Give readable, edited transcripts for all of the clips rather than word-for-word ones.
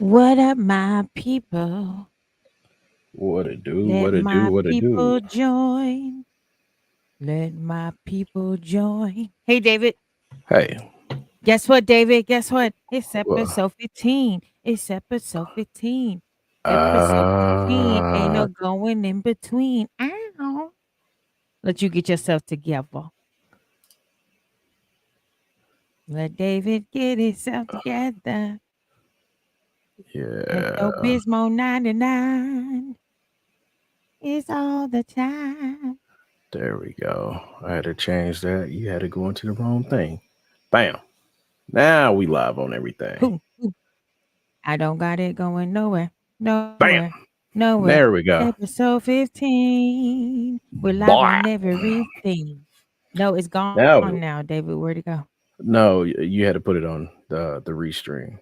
What up, my people? What it do? Let What it do? my What it do? people join. Let my people join. Hey, David. Hey, Guess what, David? Guess what? It's well, episode 15. It's episode 15. Episode 15. Ain't uh, no going in between. Ow. Let you get yourself together. Let David get himself together. Pepto yeah, Bismol 99 is all the time. there we go. I had to change that. You had to go into the wrong thing. Bam. Now we live on everything. Boom, boom. I don't got it going nowhere, nowhere, Bam. nowhere. There we go. Episode 15. We're live Boy. on everything. No, it's gone Now, now, David. Where'd it go? no, you had to put it on the restream.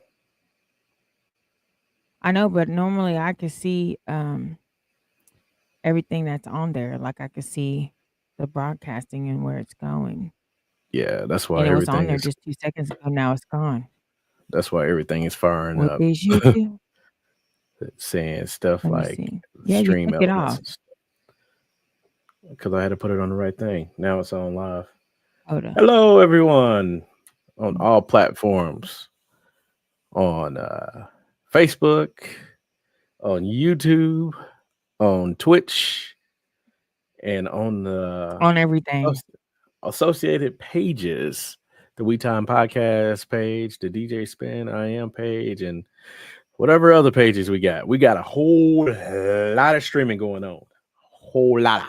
I know, but normally I can see everything that's on there. Like I can see the broadcasting and where it's going. Yeah, that's And why it was on everything there is. just 2 seconds ago. Now it's gone. That's why everything is firing What up, did you do? saying stuff Let me like see. Yeah, you stream took it off. elements. Because I had to put it on the right thing. Now it's on live. Hold on. Hello, everyone on all platforms on Facebook, on YouTube, on Twitch, and on the On everything. associated pages, the We Time Podcast page, the DJ Spin I Am page, and whatever other pages we got. We got a whole lot of streaming going on. Whole lot. I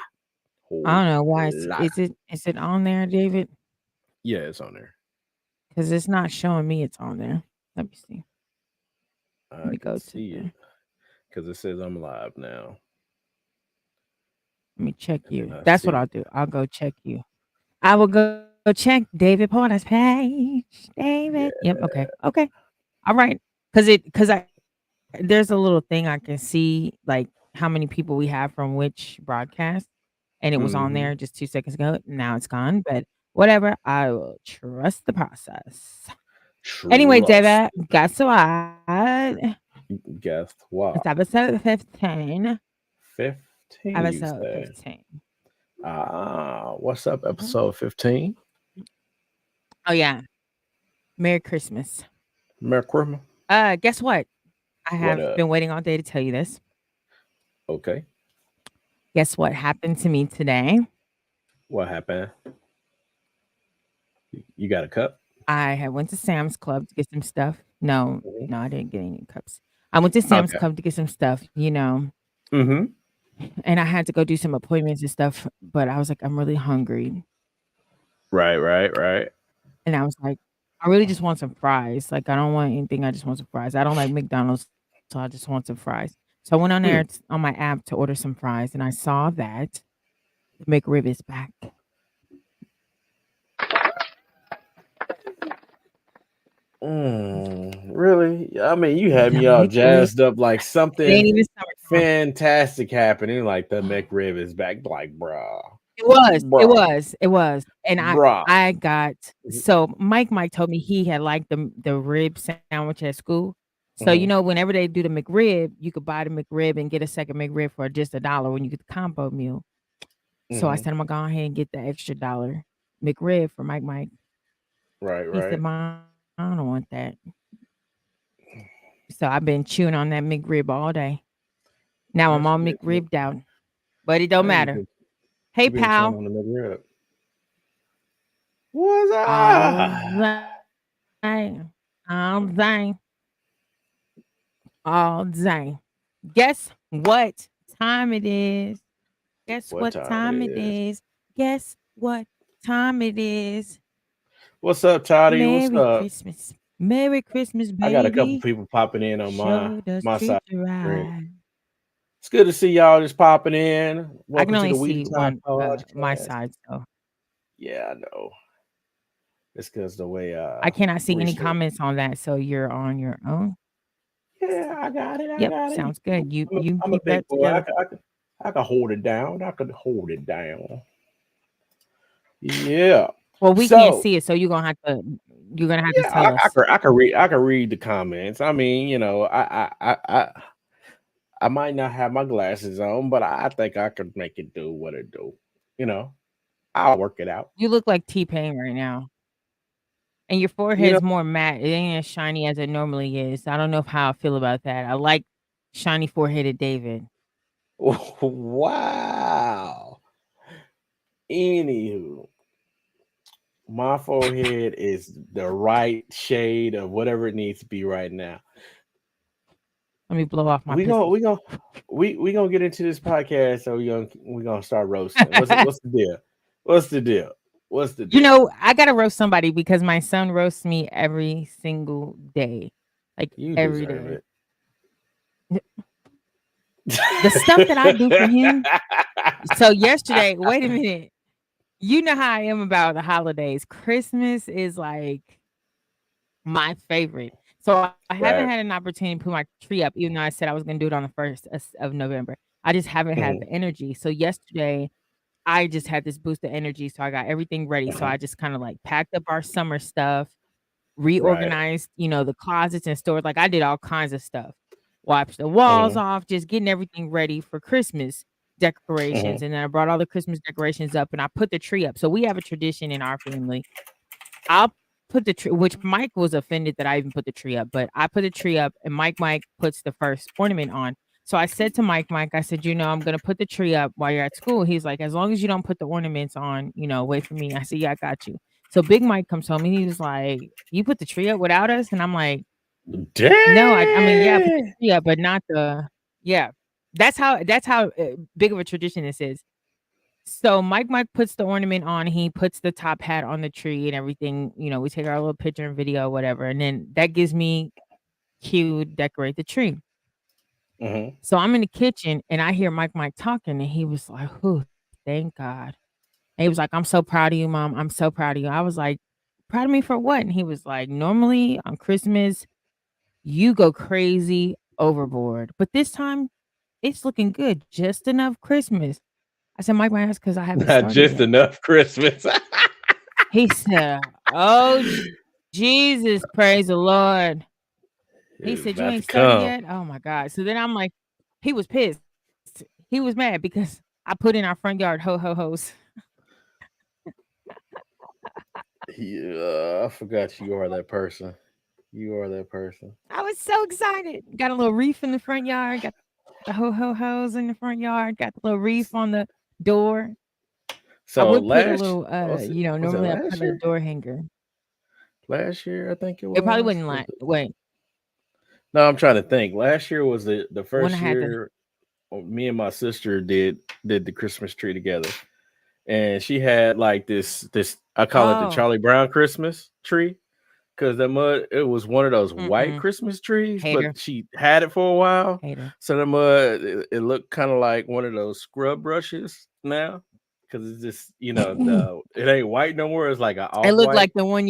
Whole don't know why it's lot. is it on there, David? Yeah, it's on there. Because it's not showing me it's on there. Let me see. Let I me can go to see it the because it says I'm live now. let me check And then you. I That's what see I'll do. I'll go check you. I will go check David Porter's page. David. yeah. Yep. Okay. Okay. All right. Cause I there's a little thing I can see like how many people we have from which broadcast. And it was on Hmm. there just 2 seconds ago. Now it's gone. But whatever. I will trust the process. Anyway, Trust. David, guess what? Guess It's what? episode 15. 15, you Episode say? 15. What's up, Mhm. episode 15? Oh, yeah. Merry Christmas. Merry Christmas. Guess what? I What have up? been waiting all day to tell you this. Okay. Guess what happened to me today? What happened? You got a cup? I had went to Sam's Club to get some stuff. No, Hmm. no, I didn't get any cups. I went to Sam's Okay. Club to get some stuff, Mm-hmm. and I had to go do some appointments and stuff. But I was like, I'm really hungry, Right, right, right. and I was like, I really just want some fries. Like, I don't want anything. I just want some fries. I don't like McDonald's, so I just want some fries. So I went on there Hmm. on my app to order some fries, and I saw that the McRib is back. Really? I mean, you had The me all McRib. jazzed up like It ain't something even summertime. fantastic happening, like the McRib is back. Like, bruh, It was, it bruh, was, it was, and bruh. I got so Mike told me he had liked the rib sandwich at school. So, Hmm. whenever they do the McRib, you could buy the McRib and get a second McRib for just $1 when you get the combo meal. So I Hmm. said, "Imma go ahead and get the extra dollar McRib for Mike." Right, He said, right. "Mom, I don't want that." So I've been chewing on that McRib all day. Now I'm That's all good. McRibbed out, but it don't Hey, matter. Hey, you been chewing pal. on the McRib. What's All up? day. All day. All day. Guess what time it is? Guess What what time it time it is? is? Guess what time it is? What's up, Toddy? What's Merry up? Christmas. Merry Christmas, I got a couple baby. people popping in on my Show does my treat side you of the screen. right. It's good to see y'all just popping in. I can Welcome to only the We see Time one my Podcast. side, so Yeah, I know. It's because the way I cannot see any recently. comments on that, so you're on your own. Yeah, I got it. I Yep, got it. sounds good. You I'm a keep big that boy. together. I can hold it down. I could hold it down. Yeah. Well, we can't So see it, so you're gonna have to. You're gonna have to Yeah, tell us. I could read the comments. I mean, you know, I might not have my glasses on, but I think I could make it do what it do. You know, I'll work it out. You look like T-Pain right now, and your You know, forehead's more matte. It ain't as shiny as it normally is. I don't know how I feel about that. I like shiny foreheaded David. wow. Anywho, my forehead is the right shade of whatever it needs to be right now. Let me blow off my We gonna pistol. we gonna we gonna get into this podcast. So we gonna start roasting. What's the deal? What's the deal? What's the You deal? know, I gotta roast somebody because my son roasts me every single day, like You every deserve day. it. The stuff that I do for him. So yesterday, wait a minute. You know how I am about the holidays. Christmas is like my favorite. So I haven't had Right. an opportunity to put my tree up, even though I said I was gonna do it on the first of November. I just haven't had Mhm, the energy. So yesterday, I just had this boost of energy. So I got everything ready. So mhm. I just kind of like packed up our summer stuff, Right. reorganized, the closets and stores. Like I did all kinds of stuff. Wiped the walls Mhm, off, just getting everything ready for Christmas decorations. mhm. And then I brought all the Christmas decorations up and I put the tree up. So we have a tradition in our family. I'll put the tree, which Mike was offended that I even put the tree up, but I put the tree up and Mike puts the first ornament on. So I said to Mike, I said, I'm gonna put the tree up while you're at school. He's like, as long as you don't put the ornaments on, wait for me. I said, yeah, I got you. So Big Mike comes home and he was like, you put the tree up without us? And I'm like, no, I mean, yeah, I put the Dang. tree up, but not the, yeah. That's how big of a tradition this is. So Mike puts the ornament on, he puts the top hat on the tree and everything, we take our little picture and video, whatever, and then that gives me cue to decorate the tree. Mhm. So I'm in the kitchen and I hear Mike talking and he was like, "Oh, thank God." And he was like, "I'm so proud of you, mom. I'm so proud of you." I was like, "Proud of me for what?" And he was like, "Normally on Christmas, you go crazy overboard, but this time it's looking good, just enough Christmas." I said, "Mike, my ass, because I haven't Not started just yet." enough Christmas. He said, "Oh, Jesus, praise the Lord." He It's said, "You about to ain't started come. yet?" Oh my God. So then I'm like, he was pissed. He was mad because I put in our front yard ho ho hos. Yeah, I forgot you are that person. You are that person. I was so excited. Got a little reef in the front yard, got the ho ho hos in the front yard, got the little reef on the door. I would So put a little last was it normally I put last a year? door hanger. Last year, I think it It probably was. wasn't like wait, No, I'm trying to think. Last year was the when I first had the year me and my sister did the Christmas tree together, and she had like this I call it the oh, Charlie Brown Christmas tree because the mud it was one of those white mm-mm, Christmas trees, hater, but she had it for a while, hater. so the mud it looked kind of like one of those scrub brushes now because it's just it ain't white no more. It's like an It off looked white. like the one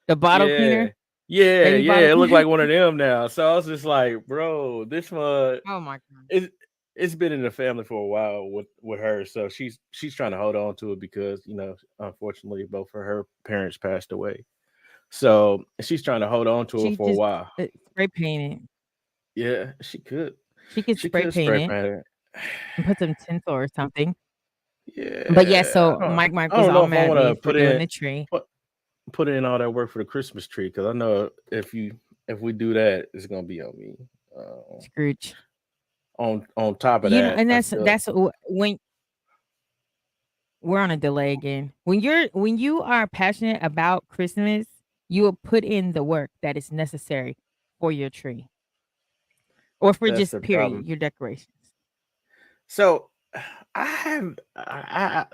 the bottle Yeah. cleaner, Yeah, baby bottle yeah, it looked cleaner. like one of them now. So I was just like, bro, this mud Oh my god. it it's been in the family for a while with her. So she's trying to hold on to it because, unfortunately both of her parents passed away. So she's trying to hold on to it She for a just while. spray paint it. Yeah, she could. She could She spray could paint spray it paint it. and put some tinsel or something. But yeah, Yeah, so Mike I was don't all know if I mad at want me to for doing the tree. put in all that work for the Christmas tree because I know if we do that, it's gonna be on me. Uh, Scrooge. on top of that, And I that's still that's when we're on a delay again. When you are passionate about Christmas, you will put in the work that is necessary for your tree or for that's just the period problem. your decorations. So I have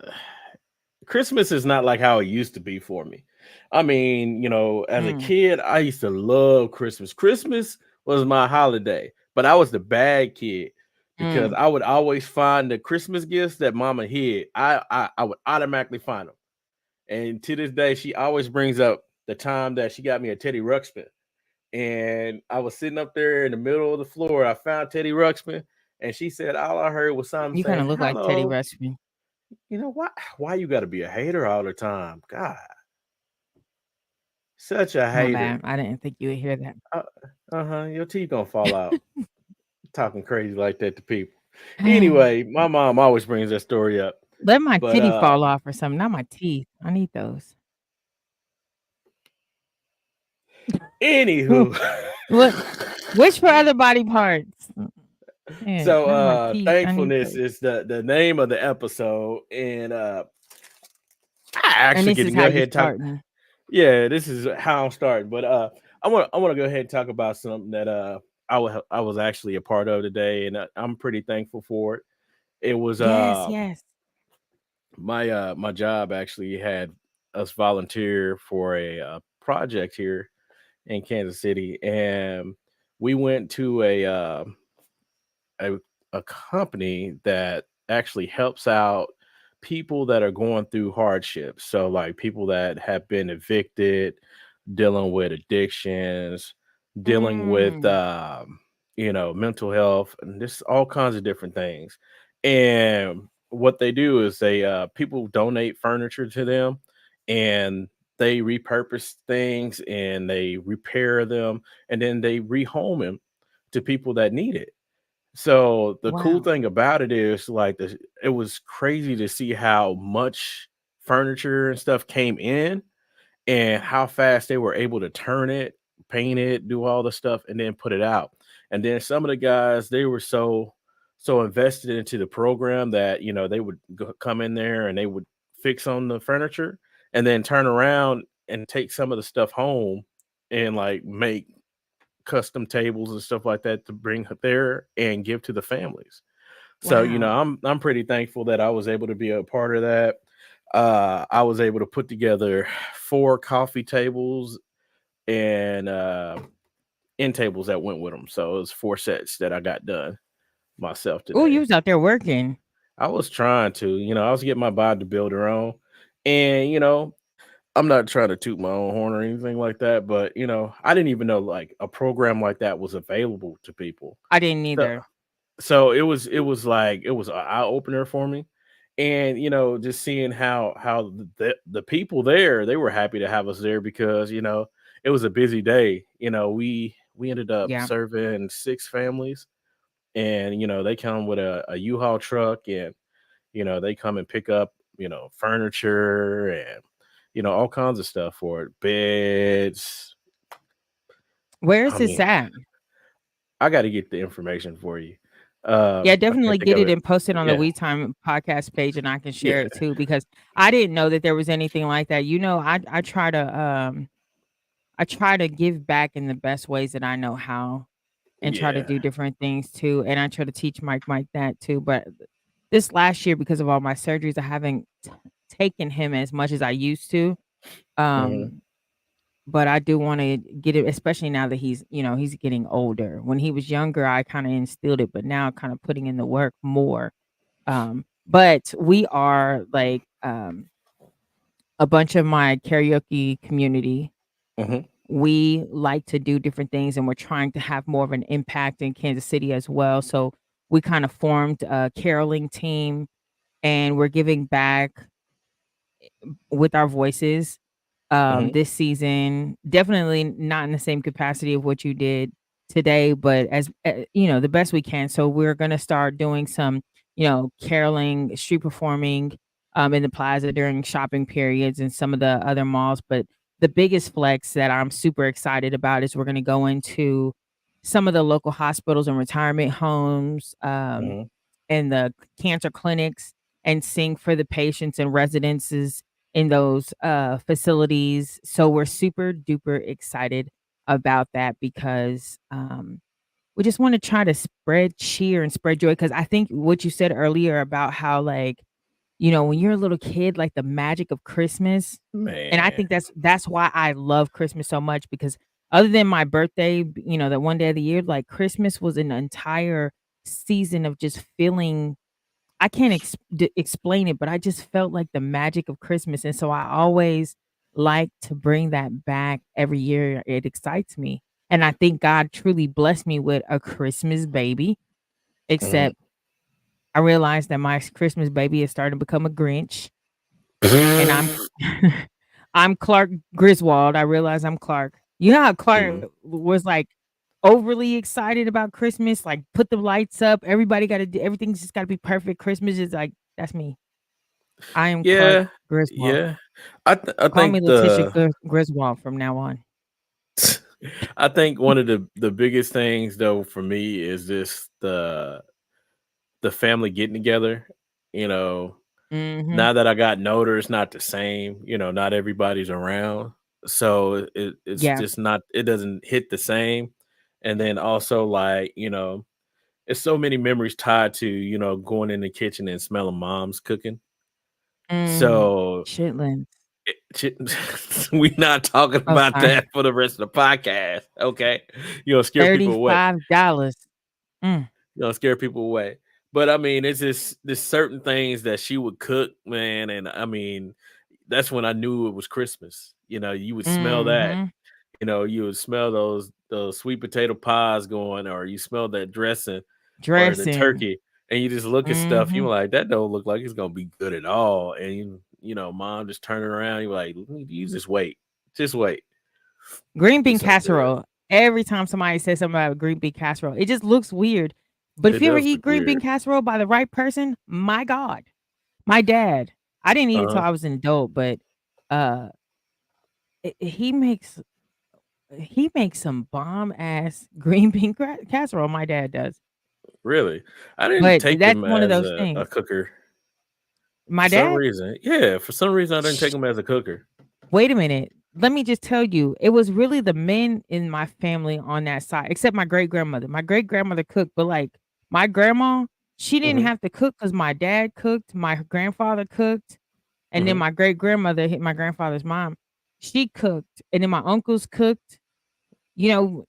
Christmas is not like how it used to be for me. I mean, as a Mm, kid, I used to love Christmas. Christmas was my holiday, but I was the bad kid because mm. I would always find the Christmas gifts that mama hid. I would automatically find them. And to this day, she always brings up the time that she got me a Teddy Ruxpin. And I was sitting up there in the middle of the floor. I found Teddy Ruxpin, and she said all I heard was something You kind saying, of look like Teddy "Hello." Ruxpin. Why you got to be a hater all the time? God, Such a My hater. bad. I didn't think you would hear that. Uh huh. Your teeth gonna fall out talking crazy like that to people. Anyway, my mom always brings that story up. Let my But titty fall off or something, not my teeth. I need those. anywho, What? Which for other body parts? Yeah, so not my teeth. I need thankfulness those. is the name of the episode, and I And actually this get to is go how ahead you and talk. starting. Yeah, this is how I'm starting. But I want to go ahead and talk about something that I was actually a part of today, and I'm pretty thankful for it. It was Yes, yes. my job actually had us volunteer for a project here in Kansas City, and we went to a a company that actually helps out people that are going through hardships. So like people that have been evicted, dealing with addictions, dealing with Mm, mental health and just all kinds of different things. And what they do is they people donate furniture to them, and they repurpose things and they repair them, and then they rehome them to people that need it. So the cool wow. thing about it is like it was crazy to see how much furniture and stuff came in and how fast they were able to turn it, paint it, do all the stuff, and then put it out. And then some of the guys, they were so invested into the program that they would come in there and they would fix on the furniture and then turn around and take some of the stuff home and like make custom tables and stuff like that to bring there and give to the families. So, Wow. I'm pretty thankful that I was able to be a part of that. I was able to put together 4 coffee tables and end tables that went with them. So it was 4 sets that I got done myself Oh, you today. was out there working. I was trying to, I was getting my body to build her on. And, I'm not trying to toot my own horn or anything like that, but I didn't even know like a program like that was available to people. I didn't So, either. so it was like it was an eye opener for me. And just seeing how the people there, they were happy to have us there because it was a busy day. We ended up Yeah. serving 6 families, and they come with a U-Haul truck, and they come and pick up furniture and all kinds of stuff for it, beds. Where is I this mean, at? I got to get the information for you. Yeah, I can't definitely think get of it it. and post it on the Yeah, We Time podcast page, and I can share it yeah, too because I didn't know that there was anything like that. I try to give back in the best ways that I know how, and try to yeah. do different things too. And I try to teach Mike that too. But this last year, because of all my surgeries, I haven't taken him as much as I used to. Hmm. Um, but I do want to get it, especially now that he's getting older. When he was younger, I kind of instilled it, but now kind of putting in the work more. But we are like a bunch of my karaoke community. Hmm. We like to do different things, and we're trying to have more of an impact in Kansas City as well. So we kind of formed a caroling team, and we're giving back with our voices Hmm. this season. Definitely not in the same capacity of what you did today, but as the best we can. So we're going to start doing some, caroling, street performing in the plaza during shopping periods and some of the other malls. But the biggest flex that I'm super excited about is we're going to go into some of the local hospitals and retirement homes, Hmm. and the cancer clinics, and sing for the patients and residences in those facilities. So we're super duper excited about that because we just want to try to spread cheer and spread joy. Because I think what you said earlier about how, like, when you're a little kid, like the magic of Christmas, and I Man. think that's why I love Christmas so much, because other than my birthday, that one day of the year, like Christmas was an entire season of just feeling. I can't explain it, but I just felt like the magic of Christmas, and so I always like to bring that back every year. It excites me, and I think God truly blessed me with a Christmas baby. Hmm. Except I realized that my Christmas baby is starting to become a Grinch, and I'm I'm Clark Griswold. I realize I'm Clark. You know how Clark Mhm. was like overly excited about Christmas, like put the lights up. Everybody got to do everything's just got to be perfect. Christmas is like that's me. I am Clark Yeah, Griswold. yeah. I Call me think Letitia Griswold from now on. I think one of the biggest things though for me is just the family getting together. You know, Mhm. now that I got older, it's not the same. You know, not everybody's around, so it's Yeah. just not. It doesn't hit the same. And then also, like it's so many memories tied to going in the kitchen and smelling mom's cooking. Mhm. So Chitlins. shit, we not talking Oh, about sorry. that for the rest of the podcast. Okay, you know, scare people away. $35. Mm. Scare people away. But I mean, it's just there's certain things that she would cook, man, and I mean, that's when I knew it was Christmas. You would smell that. Mhm. You would smell those sweet potato pies going, or you smell that dressing, or the Dressing. turkey, and you just look at stuff. You're Mhm. like, that don't look like it's gonna be good at all. And mom just turning around. You're like, you just wait. Green bean It's so good. casserole. Every time somebody says something about green bean casserole, it just looks weird. But It if you ever does eat look green bean weird. casserole by the right person, my God. My dad, I didn't eat it till Uh-huh. I was an adult, but uh he makes some bomb ass green bean casserole. My dad does, Really, I didn't but take that's him one of as those a things. cooker My for some dad, reason. Yeah, for some reason I didn't take sh- him as a cooker. wait a minute. Let me just tell you, it was really the men in my family on that side, except my great grandmother. My great grandmother cooked, but like my grandma, she didn't Mhm, have to cook because my dad cooked, my grandfather cooked, and then mhm. my great grandmother, my grandfather's mom, she cooked, and then my uncles cooked.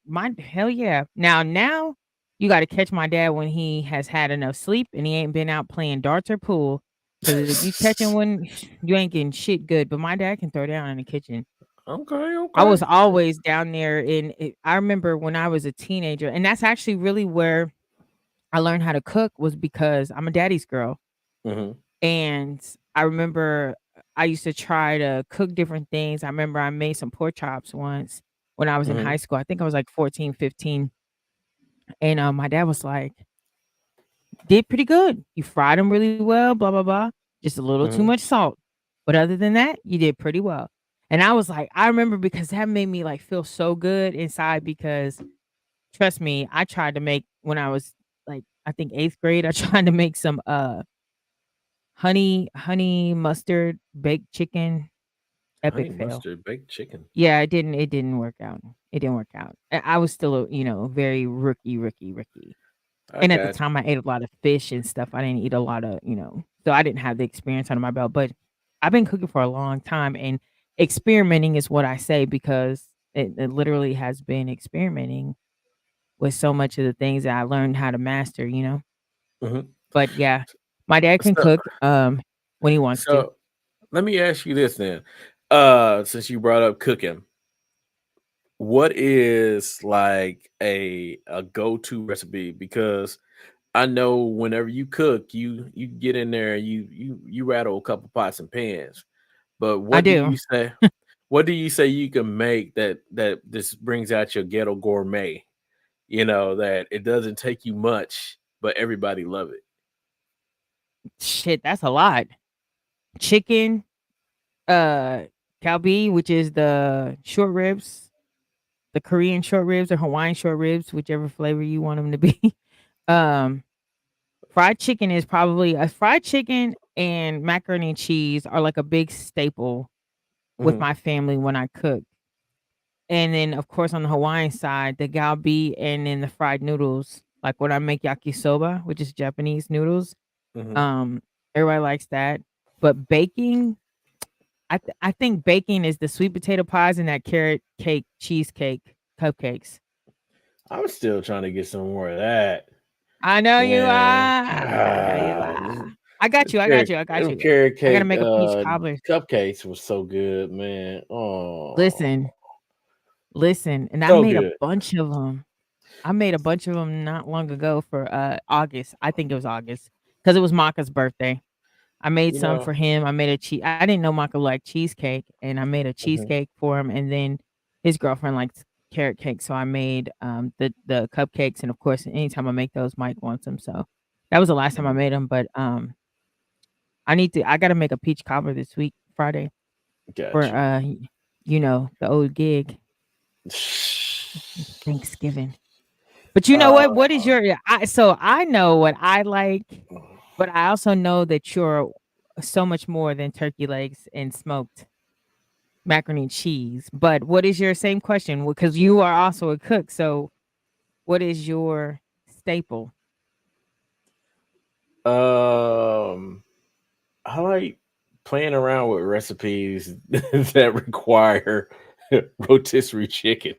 My hell yeah. Now you gotta catch my dad when he has had enough sleep and he ain't been out playing darts or pool. Cause if you catch him when you ain't getting shit good, but my dad can throw down in the kitchen. Okay, I was okay. always down there I remember when I was a teenager, and that's actually really where I learned how to cook was because I'm a daddy's girl. Mhm, And I remember I used to try to cook different things. I remember I made some pork chops once when I was in high mhm, school. I think I was like 14, 15. And, my dad was like, "Did pretty good. You fried them really well, blah, blah, blah. Just a little too mhm. much salt. But other than that, you did pretty well." And I was like I remember because that made me, like, feel so good inside because trust me, I tried to make when I was, like, I think 8th grade, I tried to make some, honey mustard baked chicken. Honey Epic fail. mustard baked chicken. Yeah, it didn't work out. It didn't work out. I was still a, very rookie. I And at the got you. time, I ate a lot of fish and stuff. I didn't eat a lot of, so I didn't have the experience under my belt. But I've been cooking for a long time, and experimenting is what I say because it literally has been experimenting with so much of the things that I learned how to master. Mhm. But yeah, my dad can So cook when he wants to. so let me ask you this then. Since you brought up cooking, what is like a go-to recipe? Because I know whenever you cook, you get in there and you rattle a couple pots and pans. But I what do do. you say? What do you say you can make that this brings out your ghetto gourmet? That it doesn't take you much, but everybody love it. Shit, that's a lot. Chicken, uh, kalbi, which is the short ribs, the Korean short ribs or Hawaiian short ribs, whichever flavor you want them to be. Um, fried chicken is probably fried chicken and macaroni and cheese are like a big staple with Mhm, my family when I cook. And then, of course, on the Hawaiian side, the galbi and then the fried noodles, like when I make yakisoba, which is Japanese noodles. mhm. Um, Everybody likes that. But baking, I think baking is the sweet potato pies and that carrot cake, cheesecake, cupcakes. I'm still trying to get some more of that. I know you Man, are. I know you this are. I got you. I got carrot you. I got them you. carrot I gotta cake, make a peach cobbler. cupcakes was so good, man. Oh, Listen, listen, and I so made a good. bunch of them. I made a bunch of them not long ago for August. I think it was August because it was Maka's birthday. I made You some know. for him. I made a cheese. I didn't know Michael liked cheesecake, and I made a Mhm. cheesecake for him. And then his girlfriend likes carrot cake, so I made the cupcakes. And of course, anytime I make those, Mike wants them. So that was the last time I Mhm. made them. But I got to make a peach cobbler this week, Friday, for Got you. the old gig Thanksgiving. But you know what? Uh, What is your so I know what I like, but I also know that you're so much more than turkey legs and smoked macaroni and cheese. But what is your same question? Because you are also a cook. So what is your staple? um, I like playing around with recipes that require rotisserie chicken.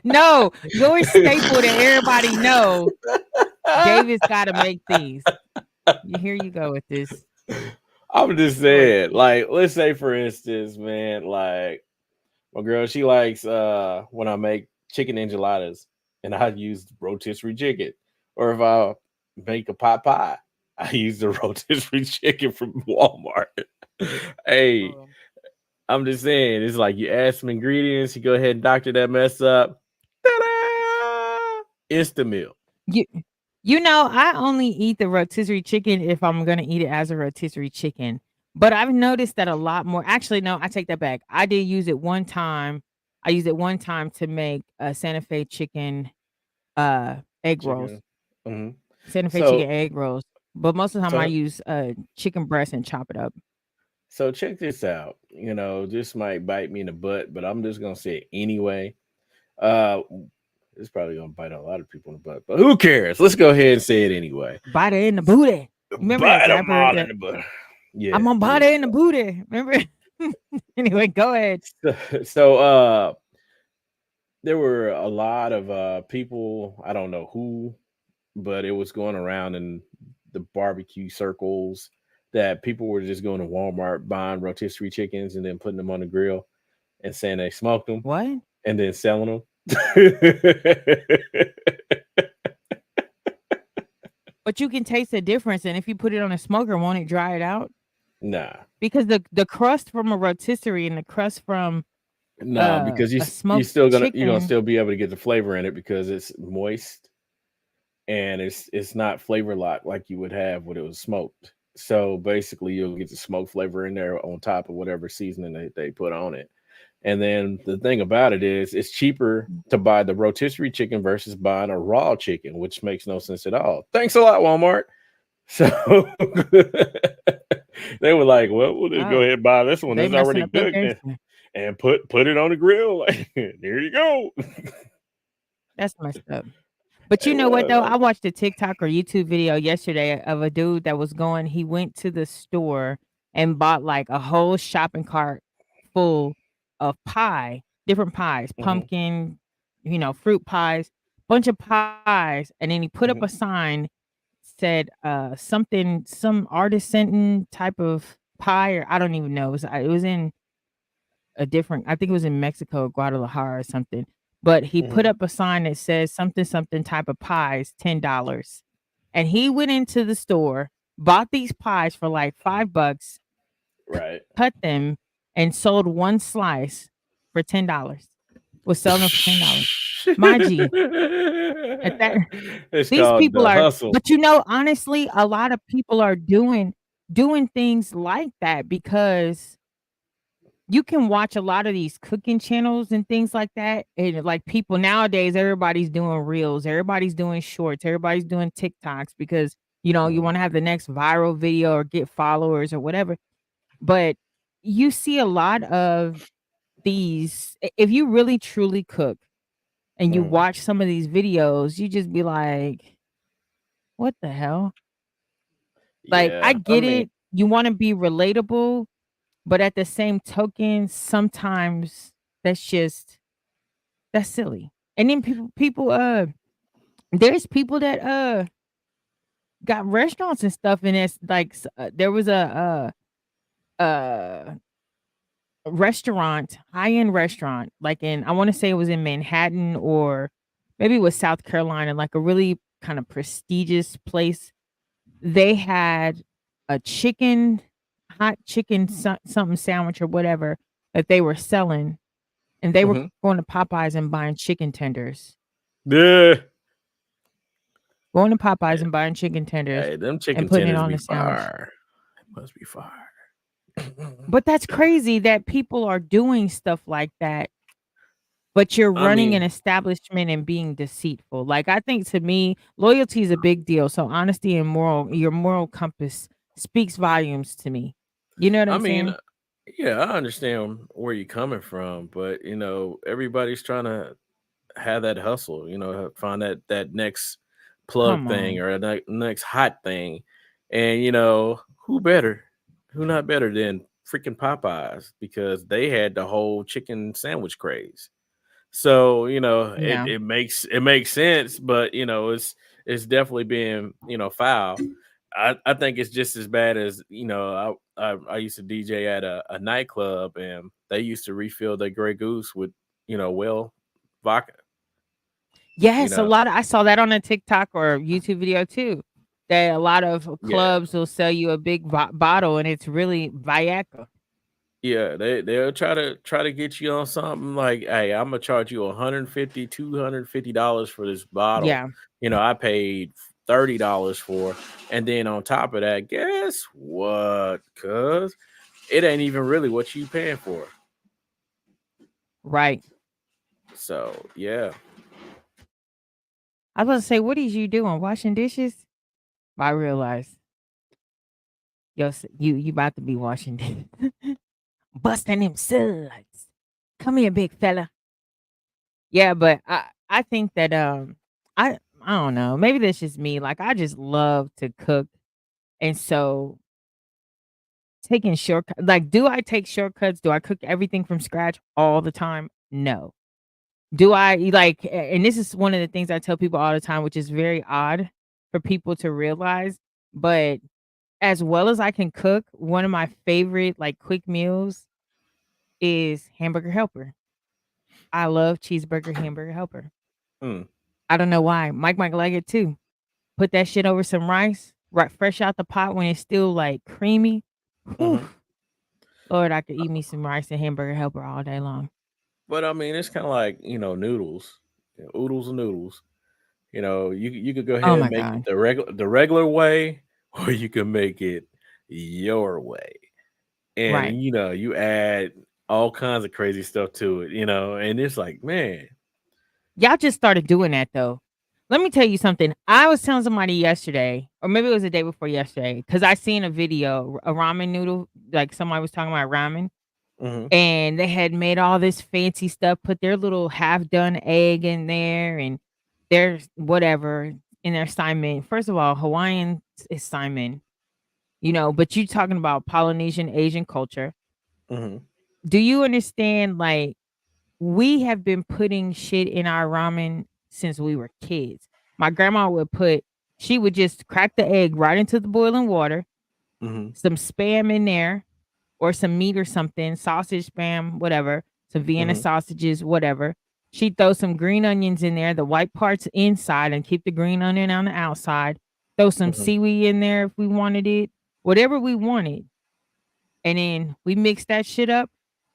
No, your staple that everybody know. David's got to make these. Here you go with this. I'm just Lord saying, Jesus. like, let's say for instance, man, like my girl, she likes when I make chicken enchiladas and I use rotisserie chicken. Or if I make a pot pie, I use the rotisserie chicken from Walmart. Hey, Um, I'm just saying, it's like you add some ingredients, you go ahead and doctor that mess up. Ta-da! Instant meal. You I only eat the rotisserie chicken if I'm gonna eat it as a rotisserie chicken. But I've noticed that a lot more actually, no, I take that back. I did use it one time. I used it one time to make a Santa Fe chicken, egg rolls. Chicken. Hmm. Santa Fe So chicken egg rolls. But most of the time I so use, chicken breast and chop it up. so check this out. This might bite me in the butt, but I'm just gonna say it anyway. Uh it's probably gonna bite a lot of people in the butt, but who cares? Let's go ahead and say it anyway. Bite it in the booty. You remember that Bite them rapper all in that the butt. Yeah, I'm gonna yeah. bite it in the booty. Remember? Anyway, go ahead. So there were a lot of people, I don't know who, but it was going around in the barbecue circles that people were just going to Walmart buying rotisserie chickens and then putting them on the grill and saying they smoked them What? and then selling them. But you can taste the difference, and if you put it on a smoker, won't it dry it out? Nah, Because the crust from a rotisserie and the crust from, nah, because a you smoked still gonna you're gonna chicken. still be able to get the flavor in it because it's moist and it's not flavor locked like you would have when it was smoked. So basically, you'll get the smoke flavor in there on top of whatever seasoning they put on it. And then the thing about it is, it's cheaper to buy the rotisserie chicken versus buying a raw chicken, which makes no sense at all. Thanks a lot, Walmart. So they were like, "Well, we'll just go Oh, ahead and buy this one. they It's messing already up your cooked, game and, plan. and put it on the grill. Like, there you go." That's messed up. But you It know what though? I was. watched a TikTok or YouTube video yesterday of a dude that was going he went to the store and bought, like, a whole shopping cart full of pie, different pies, Mhm, pumpkin, fruit pies, bunch of pies, and then he put up mhm, a sign, said, something some artisan type of pie, or I don't even know. It was in a different I think it was in Mexico, Guadalajara or something. But he put mhm, up a sign that says something something type of pies, $10. And he went into the store, bought these pies for like $5, right. cut them, and sold one slice for $10. Was selling them for $10. Mind you, at that It's these called people the are hustle. but honestly, a lot of people are doing things like that because you can watch a lot of these cooking channels and things like that. And like people nowadays, everybody's doing reels, everybody's doing shorts, everybody's doing TikToks because you Mhm, want to have the next viral video or get followers or whatever. But you see a lot of these. If you really truly cook and you mhm. watch some of these videos, you just be like, what the hell? Like, I Yeah, I get mean, it. You want to be relatable, but at the same token, sometimes that's just that's silly. And then there's people that got restaurants and stuff, and it's like there was a restaurant, high-end restaurant, like in I want to say it was in Manhattan or maybe it was South Carolina, like a really kind of prestigious place. They had a chicken, hot chicken something sandwich or whatever that they were selling, and they were Mhm. going to Popeyes and buying chicken tenders. Yeah. Going to Popeyes and buying chicken tenders Hey, them and chicken putting it tenders on be the sandwich. fire. It must be fire. But that's crazy that people are doing stuff like that, but you're I running an mean, establishment and being deceitful. Like, I think to me, loyalty is a big deal. So honesty and your moral compass speaks volumes to me. You know what I I'm mean, saying? yeah, I understand where you're coming from, but everybody's trying to have that hustle, find that next plug Come thing on. or that next hot thing. And who better? Who not better than freaking Popeyes because they had the whole chicken sandwich craze. So, Yeah. it makes sense, but it's definitely being, foul. I think it's just as bad as I used to DJ at a nightclub and they used to refill their Grey Goose with well vodka. You Yes, a know, lot of I saw that on a TikTok or YouTube video too. That a lot of yeah, clubs will sell you a big bottle and it's really Viagra. yeah. They'll try to get you on something like, hey, I'm gonna charge you 150, $250 for this bottle. Yeah, I paid $30 for, and then on top of that, guess what? Cuz it ain't even really what you paying for. right. So yeah, I was gonna say, what is you doing? Washing dishes? I realized, yo, you about to be washing dishes. Busting them suds. Come here, big fella. Yeah, but I think that I don't know. Maybe that's just me. Like, I just love to cook, and so taking shortcuts. Like, do I take shortcuts? Do I cook everything from scratch all the time? No. Do I like? And this is one of the things I tell people all the time, which is very odd for people to realize. But as well as I can cook, one of my favorite like quick meals is hamburger helper. I love cheeseburger hamburger helper. mm, I don't know why. Mike might like it too. Put that shit over some rice, right fresh out the pot when it's still like creamy. Whew. hmm. Lord, I could eat me some rice and hamburger helper all day long. But I mean, it's kind of like noodles, oodles and noodles. You could go Oh ahead and my make it god. the regular way, or you can make it your way. And Right. you add all kinds of crazy stuff to it, and it's like, man, Y'all just started doing that though. Let me tell you something. I was telling somebody yesterday, or maybe it was the day before yesterday, because I seen a video, a ramen noodle, like somebody was talking about ramen, hmm. and they had made all this fancy stuff, put their little half done egg in there and their whatever in their Simon. First of all, Hawaiian is Simon, but you talking about Polynesian Asian culture. Hmm. Do you understand? Like, we have been putting shit in our ramen since we were kids. My grandma she would just crack the egg right into the boiling water, Hmm. some spam in there, or some meat or something, sausage, spam, whatever, some Vienna Hmm. sausages, whatever. She'd throw some green onions in there, the white parts inside, and keep the green onion on the outside. Throw some Hmm. seaweed in there if we wanted it, whatever we wanted. And then we mix that shit up.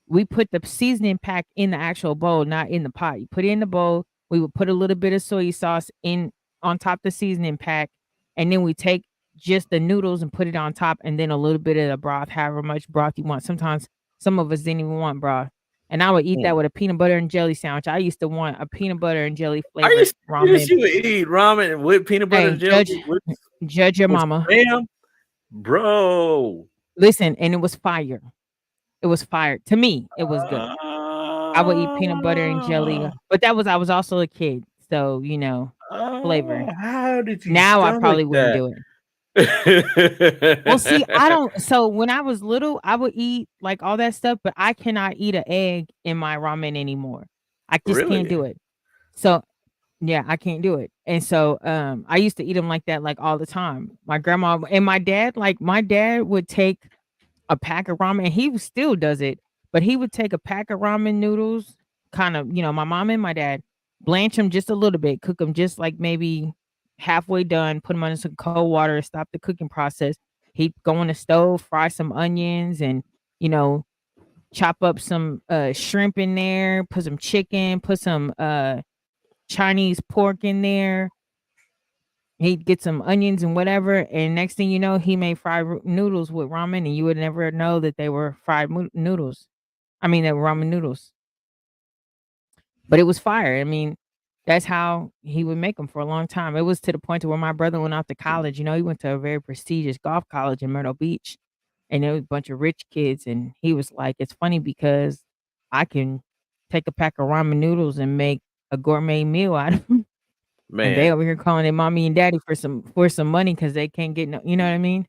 We put the seasoning pack in the actual bowl, not in the pot. You put it in the bowl. We would put a little bit of soy sauce in on top of the seasoning pack, and then we take just the noodles and put it on top, and then a little bit of the broth, however much broth you want. Sometimes some of us didn't even want broth, and I would eat that Mm. with a peanut butter and jelly sandwich. I used to want a peanut butter and jelly Are you flavored serious? ramen. You would eat ramen with peanut butter Hey, jelly with judge your with mama. spam, bro? Listen, and it was fire. It was fire to me. It was good. I would eat peanut butter and jelly, Ah, but I was also a kid, so, flavor. how did you Now I stomach probably wouldn't that? do it. Well, see, I don't so when I was little, I would eat, like, all that stuff, but I cannot eat an egg in my ramen anymore. I just can't Really? do it. So, yeah, I can't do it, and so, I used to eat them like that, like, all the time. My grandma and my dad would take a pack of ramen, and he still does it, but he would take a pack of ramen noodles, kind of, my mom and my dad, blanch them just a little bit, cook them just like maybe halfway done, put them under some cold water, stop the cooking process, He'd go on the stove, fry some onions, and you know, chop up some shrimp in there, put some chicken, put some Chinese pork in there. He'd get some onions and whatever, and next thing you know, he made fried noodles with ramen, and you would never know that they were fried noodles. I mean, they were ramen noodles, but it was fire. I mean, that's how he would make them for a long time. It was to the point to where my brother went off to college. You know, he went to a very prestigious golf college in Myrtle Beach, and there was a bunch of rich kids. And he was like, "It's funny because I can take a pack of ramen noodles and make a gourmet meal out of them, and they Man, over here calling their mommy and daddy for some money because they can't get no, you know what I mean?"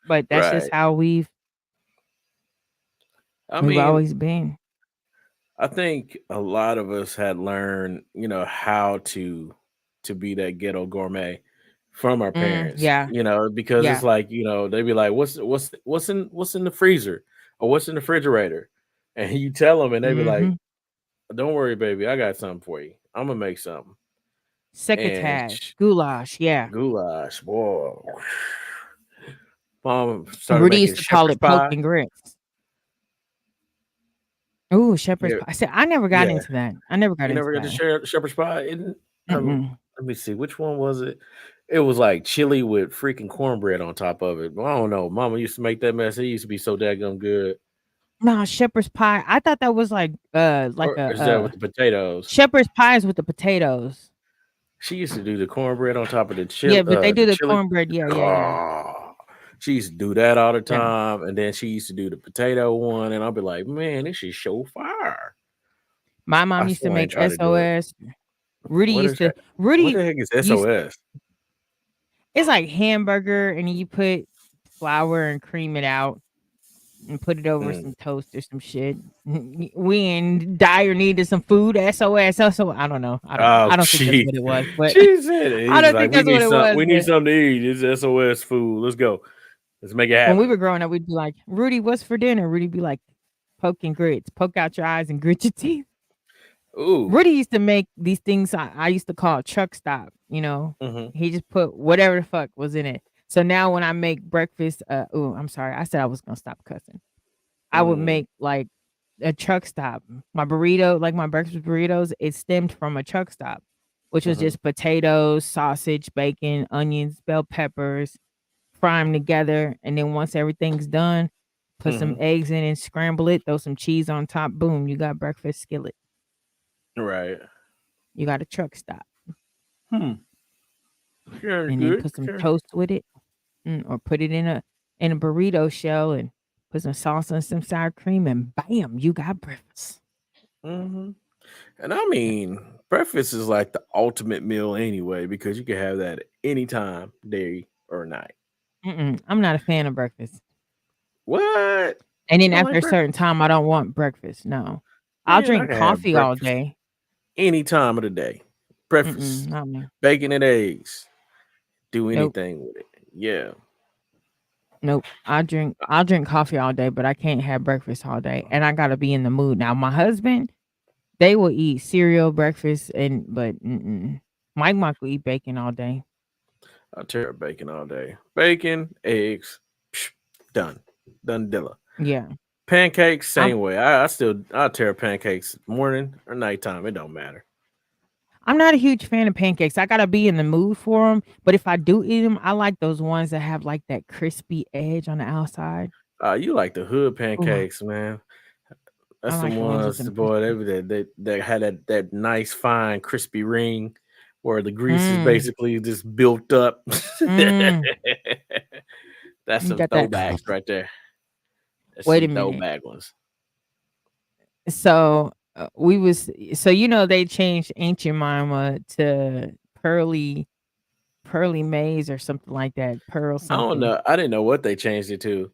But that's just right. how I we've mean, always been. I think a lot of us had learned, how to be that ghetto gourmet from our parents, Yeah, because it's yeah. like, they be like, what's in the freezer or what's in the refrigerator? And you tell them and they be like, Mm-hmm. don't worry, baby, I got something for you. I'm gonna make something. And Succotash, goulash, yeah. goulash, boy. Mom started Rudy making used to call shepherd's it poke pie. and grits. Ooh, shepherd's Yeah, pie. See, I never got yeah. into that. I never got You into never got to that. share shepherd's pie? Mm-mm. Let me see, which one was it? It was like chili with freaking cornbread on top of it. Well, I don't know. Mama used to make that mess. It used to be so daggum good. No, shepherd's pie. I thought that was like Or is that with the potatoes? shepherd's pies with the potatoes. She used to do the cornbread on top of Yeah, but they do the the chili. cornbread. Yeah, yeah, yeah. Oh, she used to do that all the Yeah. time, and then she used to do the potato one, and I'll be like, man, this is so fire. My I mom used to still ain't make tried to do it. SOS. Rudy What used is to that? What Rudy the heck is used SOS? it's like hamburger and you put flour and cream it out and put it over Mm. some toast or some shit. We in dire need of some food. SOS. I don't know. I don't know. Oh, I don't think that's she what it was, but she said it. I He's don't like, think that's what it was. we need But something to eat. It's SOS food. Let's go. Let's make it when we happen. were growing up, we'd be like, Rudy, what's for dinner? Rudy'd be like, poke and grits. Poke out your eyes and grit your teeth. Ooh. Rudy used to make these things I used to call truck stop, you know. Mm-hmm. He just put whatever the fuck was in it. So now when I make breakfast, I'm sorry, I said I was gonna stop cussing. I would Mm. make like a truck stop. My burrito, like my breakfast burritos, it stemmed from a truck stop, which was Mm-hmm. just potatoes, sausage, bacon, onions, bell peppers, fry them together, and then once everything's done, put some Mm-hmm. eggs in and scramble it, throw some cheese on top, boom, you got breakfast skillet. Right. You got a truck stop. Hmm. Sounds And then good. put some toast with it, or put it in a burrito shell and put some salsa and some sour cream, and bam, you got breakfast. Mm-hmm. And I Yeah. mean, breakfast is like the ultimate meal anyway, because you can have that anytime, day or night. I'm not a fan of breakfast. What? And You then don't after like a certain breakfast? time, I don't want breakfast. No. I'll Man, I drink can have coffee all breakfast day. any time of the day. Breakfast, Not me. bacon and eggs. Do Nope. anything with it. Yeah. Nope. I'll drink coffee all day, but I can't have breakfast all day. And I gotta be in the mood. Now, my husband, they will eat cereal, breakfast, but Mike will eat bacon all day. I'll tear up bacon all day. Bacon, eggs, psh, done. Done dilla. Yeah. Pancakes, I'm same way. I'll tear up pancakes morning or nighttime. It don't matter. I'm not a huge fan of pancakes. I gotta be in the mood for them. But if I do eat them, I like those ones that have like that crispy edge on the outside. You like the hood Ooh, pancakes, man. I That's the like the ones with ones, them boy, crispy. that had that nice fine crispy ring where the grease is Mm, basically just built up. mm. That's You some got that. throwbacks right there. That's Wait a some minute. throwback ones. So they changed Ancient Mama to Pearly Pearly Maze or something like that. Pearl I don't something. know. I didn't know what they changed it to.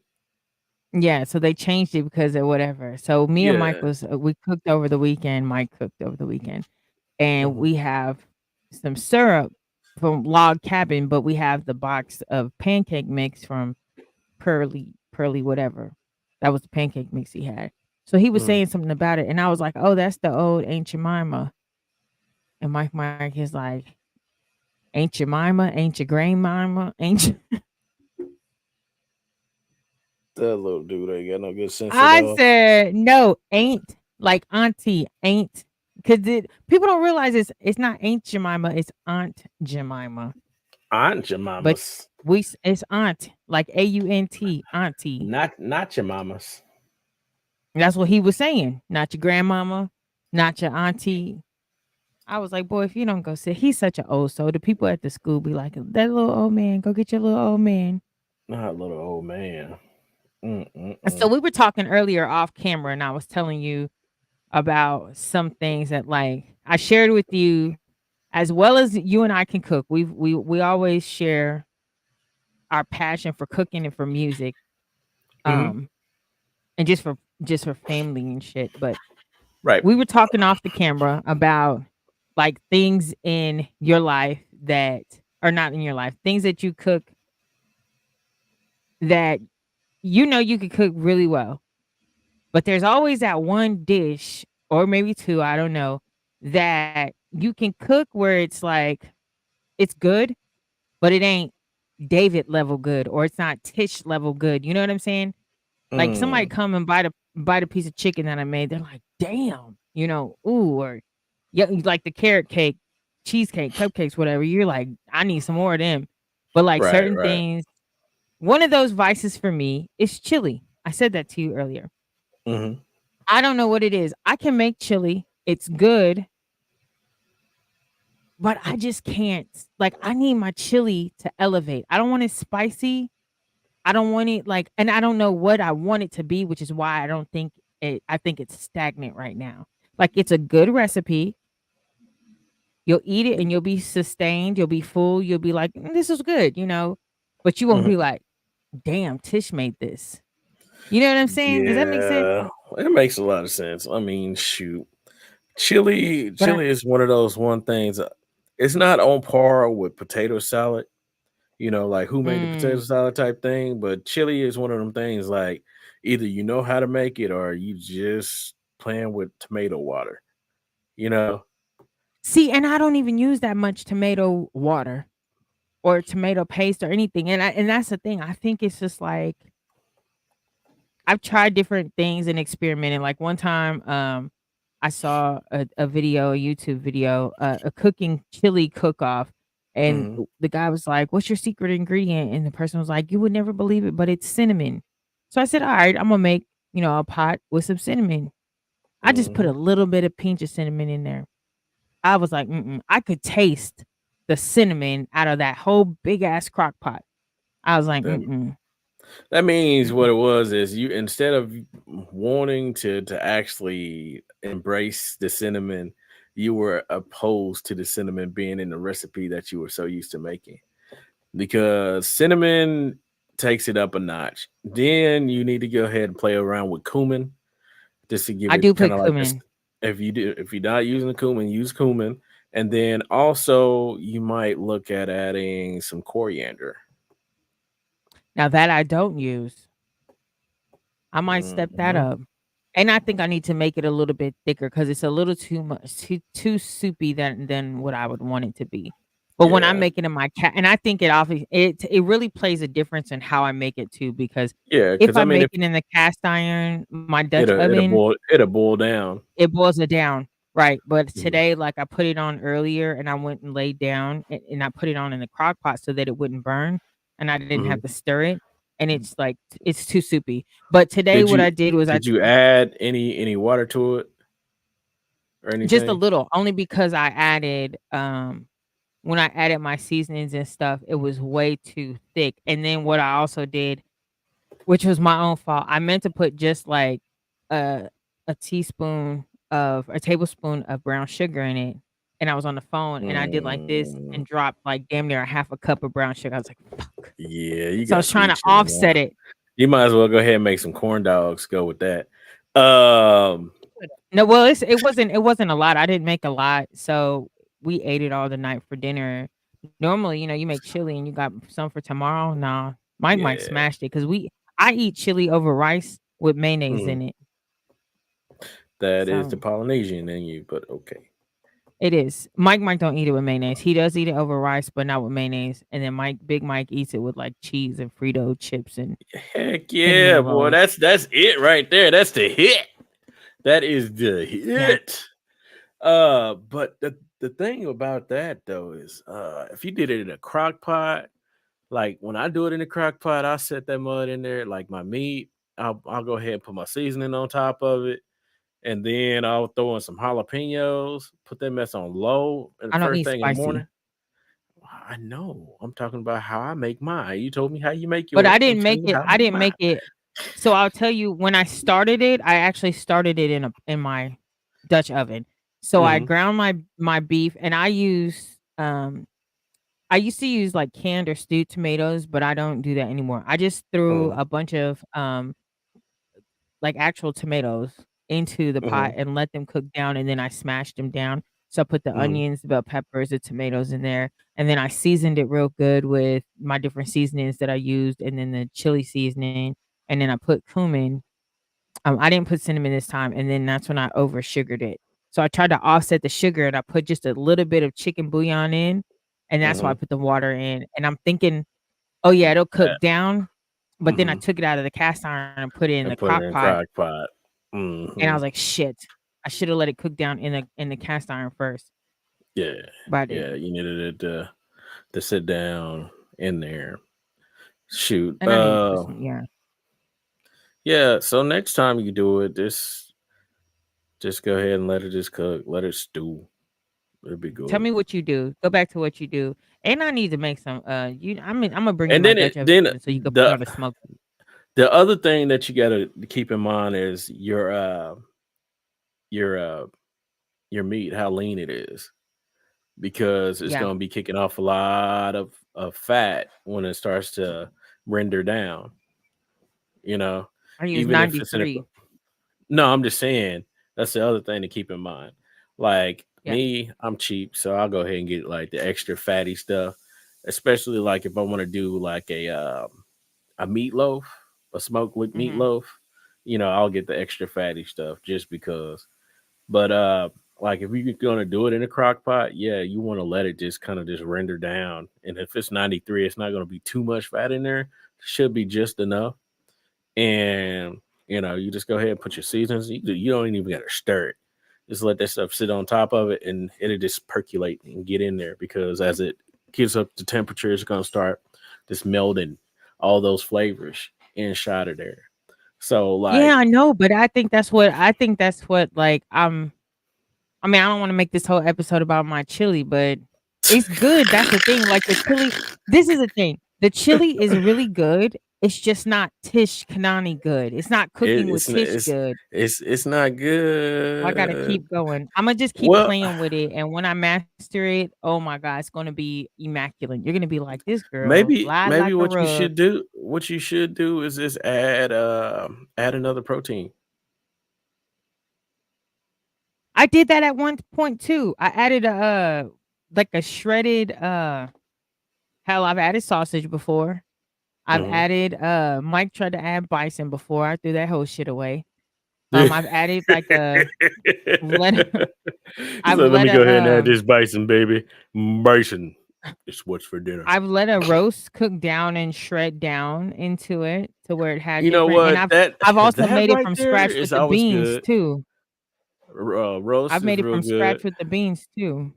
Yeah, so they changed it because of whatever. So me and Mike Yeah. we cooked over the weekend. Mike cooked over the weekend, and Mhm. we have some syrup from Log Cabin, but we have the box of pancake mix from Pearly whatever. That was the pancake mix he had. So he was Mm. saying something about it, and I was like, "Oh, that's the old Aunt Jemima." And Mike is like, "Aunt Jemima, ain't your grandmama, ain't." That little dude ain't got no good sense at I all. said no, ain't like auntie, ain't because people don't realize it's not Aunt Jemima, it's Aunt Jemima. Aunt But Jemima's, it's aunt like AUNT auntie. not your mama's. That's what he was saying. Not your grandmama, not your auntie. I was like, boy, if you don't go sit, he's such an old soul. The people at the school be like, that little old man, go get your little old man. Not little old man. So Mm-mm-mm. we were talking earlier off camera, and I was telling you about some things that like I shared with you, as well as you and I can cook. We always share our passion for cooking and for music, Hmm. um, and just for family and shit. But Right. we were talking off the camera about like things in your life that are not in your life, things that you cook that you could cook really well. But there's always that one dish or maybe two, I don't know, that you can cook where it's like it's good, but it ain't David level good or it's not Tish level good. You know what I'm saying? Like somebody Mm. come and bite a piece of chicken that I made, they're like, "Damn," ooh, or yeah, like the carrot cake, cheesecake, cupcakes, whatever. You're like, "I need some more of them." But like Right. certain Right. things, one of those vices for me is chili. I said that to you earlier. Hmm. I don't know what it is. I can make chili. It's good, but I just can't. Like I need my chili to elevate. I don't want it spicy. I don't want it like and I don't know what I want it to be, which is why I don't think I think it's stagnant right now. Like it's a good recipe. You'll eat it and you'll be sustained, you'll be full, you'll be like, This is good," but you won't Hmm. be like, "Damn, Tish made this." You know what I'm saying? Does that make sense? Yeah, it makes a lot of sense. I mean, shoot, chili, But I chili is one of those one things. It's not on par with potato salad. Like who made the potato mm, salad type thing. But chili is one of them things. Like either you know how to make it or you just playing with tomato water. You know. see, and I don't even use that much tomato water or tomato paste or anything. And that's the thing. I think it's just like I've tried different things and experimented. Like one time, I saw a video, a YouTube video, a cooking chili cook off, and Hmm. the guy was like, "What's your secret ingredient?" And the person was like, "You would never believe it, but it's cinnamon." So I said, "All right, I'm gonna make a pot with some cinnamon." I just put Hmm. a little bit of pinch of cinnamon in there. I was like, mm-mm. I could taste the cinnamon out of that whole big ass crock pot. I was like, That mm-mm. that means Mm-mm. what it was is you instead of wanting to actually embrace the cinnamon, you were opposed to the cinnamon being in the recipe that you were so used to making. Because cinnamon takes it up a notch. Then you need to go ahead and play around with cumin just to give I it do kind put of like this. cumin. If you're not using the cumin, use cumin, and then also you might look at adding some coriander. Now that I don't use, I might step that Hmm. up. And I think I need to make it a little bit thicker because it's a little too much, too soupy than what I would want it to be. But when I Yeah, make it in my cat, and I think it really plays a difference in how I make it too. Because yeah. if Because I I mean, make if it in the cast iron, my Dutch it'll oven, boil down. it boils it down, right? But Mhm, today, like I put it on earlier, and I went and laid down, and I put it on in the crock pot so that it wouldn't burn, and I didn't have mhm. to stir it. And it's like it's too soupy. But today, Did what I you did was I did you add any water to it or just a anything? little, only because I added when I added my seasonings and stuff, it was way too thick. And then what I also did, which was my own fault, I meant to put just like a a tablespoon of brown sugar in it. And I was on the phone and I did like this Mm, and dropped like damn near a half a cup of brown sugar. I was like, fuck. yeah, you So I got was trying sweet to sugar now. offset it. You might as well go ahead and make some corn dogs. Go with that. Um, No, well, it wasn't a lot. I didn't make a lot, so we ate it all the night for dinner. Normally, you make chili and you got some for tomorrow. Nah, Mike might yeah, smashed it because I eat chili over rice with mayonnaise mhm. in it. That is the So Polynesian in you, but okay. It is. Mike don't eat it with mayonnaise. He does eat it over rice, but not with mayonnaise. And then Big Mike eats it with like cheese and Frito chips and Heck yeah, cinnamon boy. rolls. That's it right there. That's the hit. That is the Yeah, hit. But the thing about that though is if you did it in a crock pot, like when I do it in a crock pot, I set that mud in there, like my meat. I'll go ahead and put my seasoning on top of it. And then I'll throw in some jalapenos, put that mess on low and the I don't first eat thing in the spicy. morning. I know. I'm talking about how I make mine. You told me how you make But I yours. I'm didn't telling make you it how I I make didn't mine. make it so I'll tell you when I started it, I actually started it in my Dutch oven. So I Hmm. ground my beef and I used to use like canned or stewed tomatoes, but I don't do that anymore. I just threw Hmm. a bunch of like actual tomatoes into the pot Hmm. and let them cook down and then I smashed them down. So I put the Hmm. onions, the bell peppers, the tomatoes in there, and then I seasoned it real good with my different seasonings that I used and then the chili seasoning, and then I put cumin. I didn't put cinnamon this time, and then that's when I over sugared it. So I tried to offset the sugar and I put just a little bit of chicken bouillon in, and that's why I Hmm. put the water in. And I'm thinking, oh yeah, it'll cook down. But then I Hmm. took it out of the cast iron and put it in the And put it crock in pot, crock pot. and I Hmm. was like, "Shit, I should have let it cook down in the cast iron first," Yeah. but I Yeah. didn't, You needed it to sit down in there. Shoot. and I need to put some yeah. Yeah. So next time you do it, just go ahead and let it just cook. Let it stew. It'll be Tell good. me what you do. Go back to what you do, and I need to make some, Imma bring you And my then Dutch oven then so you can put me the on the smoke. the other thing that you gotta keep in mind is your your meat, how lean it is. Because it's Yeah, gonna be kicking off a lot of fat when it starts to render down, you know, I use even if it's in a 93. no, I'm just saying that's the other thing to keep in mind. Like Yeah, me, I'm cheap, so I'll go ahead and get like the extra fatty stuff, especially like if I want to do like a meatloaf, a smoked mhm. meatloaf, I'll get the extra fatty stuff just because. But like if you're gonna do it in a crock pot, yeah, you want to let it just kind of just render down. And if it's 93, it's not gonna be too much fat in there. Should be just enough. And you just go ahead and put your seasons. You don't even gotta stir it. Just let that stuff sit on top of it, and it'll just percolate and get in there. Because as it gets up to temperature, it's gonna start just melding all those flavors inside of there. So Yeah, like, I know, but I think that's what, like, I don't wanna make this whole episode about my chili, but it's good, that's the thing, like, the chili this is the thing, the chili is really good, it's just not Tish Kanani good, it's not It, cooking with it's Tish it's good, it's not so I gotta good. keep going. Imma just keep Well, playing with it, and when I master it, oh my god, it's gonna be immaculate. You're gonna be like, "This girl fly maybe like a rug." what you should do is just add another protein. I did that at one point too. I added like a shredded, hell, I've added sausage before. I've Hmm. added, Mike tried to add bison before, I threw that whole shit away. He I've added like a let I've said, "Let let me go ahead and a, add this bison, baby. Bison. It's what's for dinner." I've let a roast cook down and shred down into it to where it had You know different and what? That I've also that made it right from there scratch with is the always beans good. too. Roast I've is made it real from good. scratch with the beans too.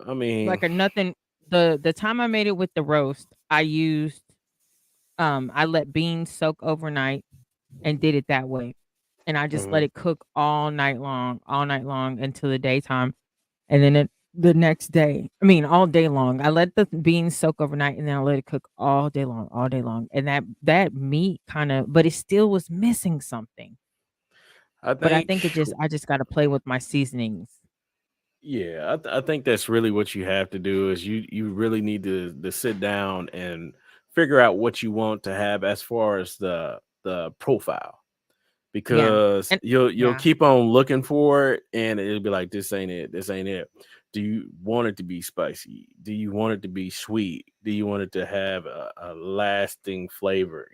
I mean, Like a nothing the time I made it with the roast, I let beans soak overnight and did it that way. And I just let mhm. it cook all night long until the daytime. And then the next day, all day long. I let the beans soak overnight and then I let it cook all day long. And that meat but it still was missing something. I But I think think I just got to play with my seasonings. Yeah, I think that's really what you have to do is you really need to sit down and figure out what you want to have as far as the profile, Yeah. because And you'll yeah. keep on looking for it and it'll be like, this ain't it, this ain't it. Do you want it to be spicy? Do you want it to be sweet? Do you want it to have a lasting flavor?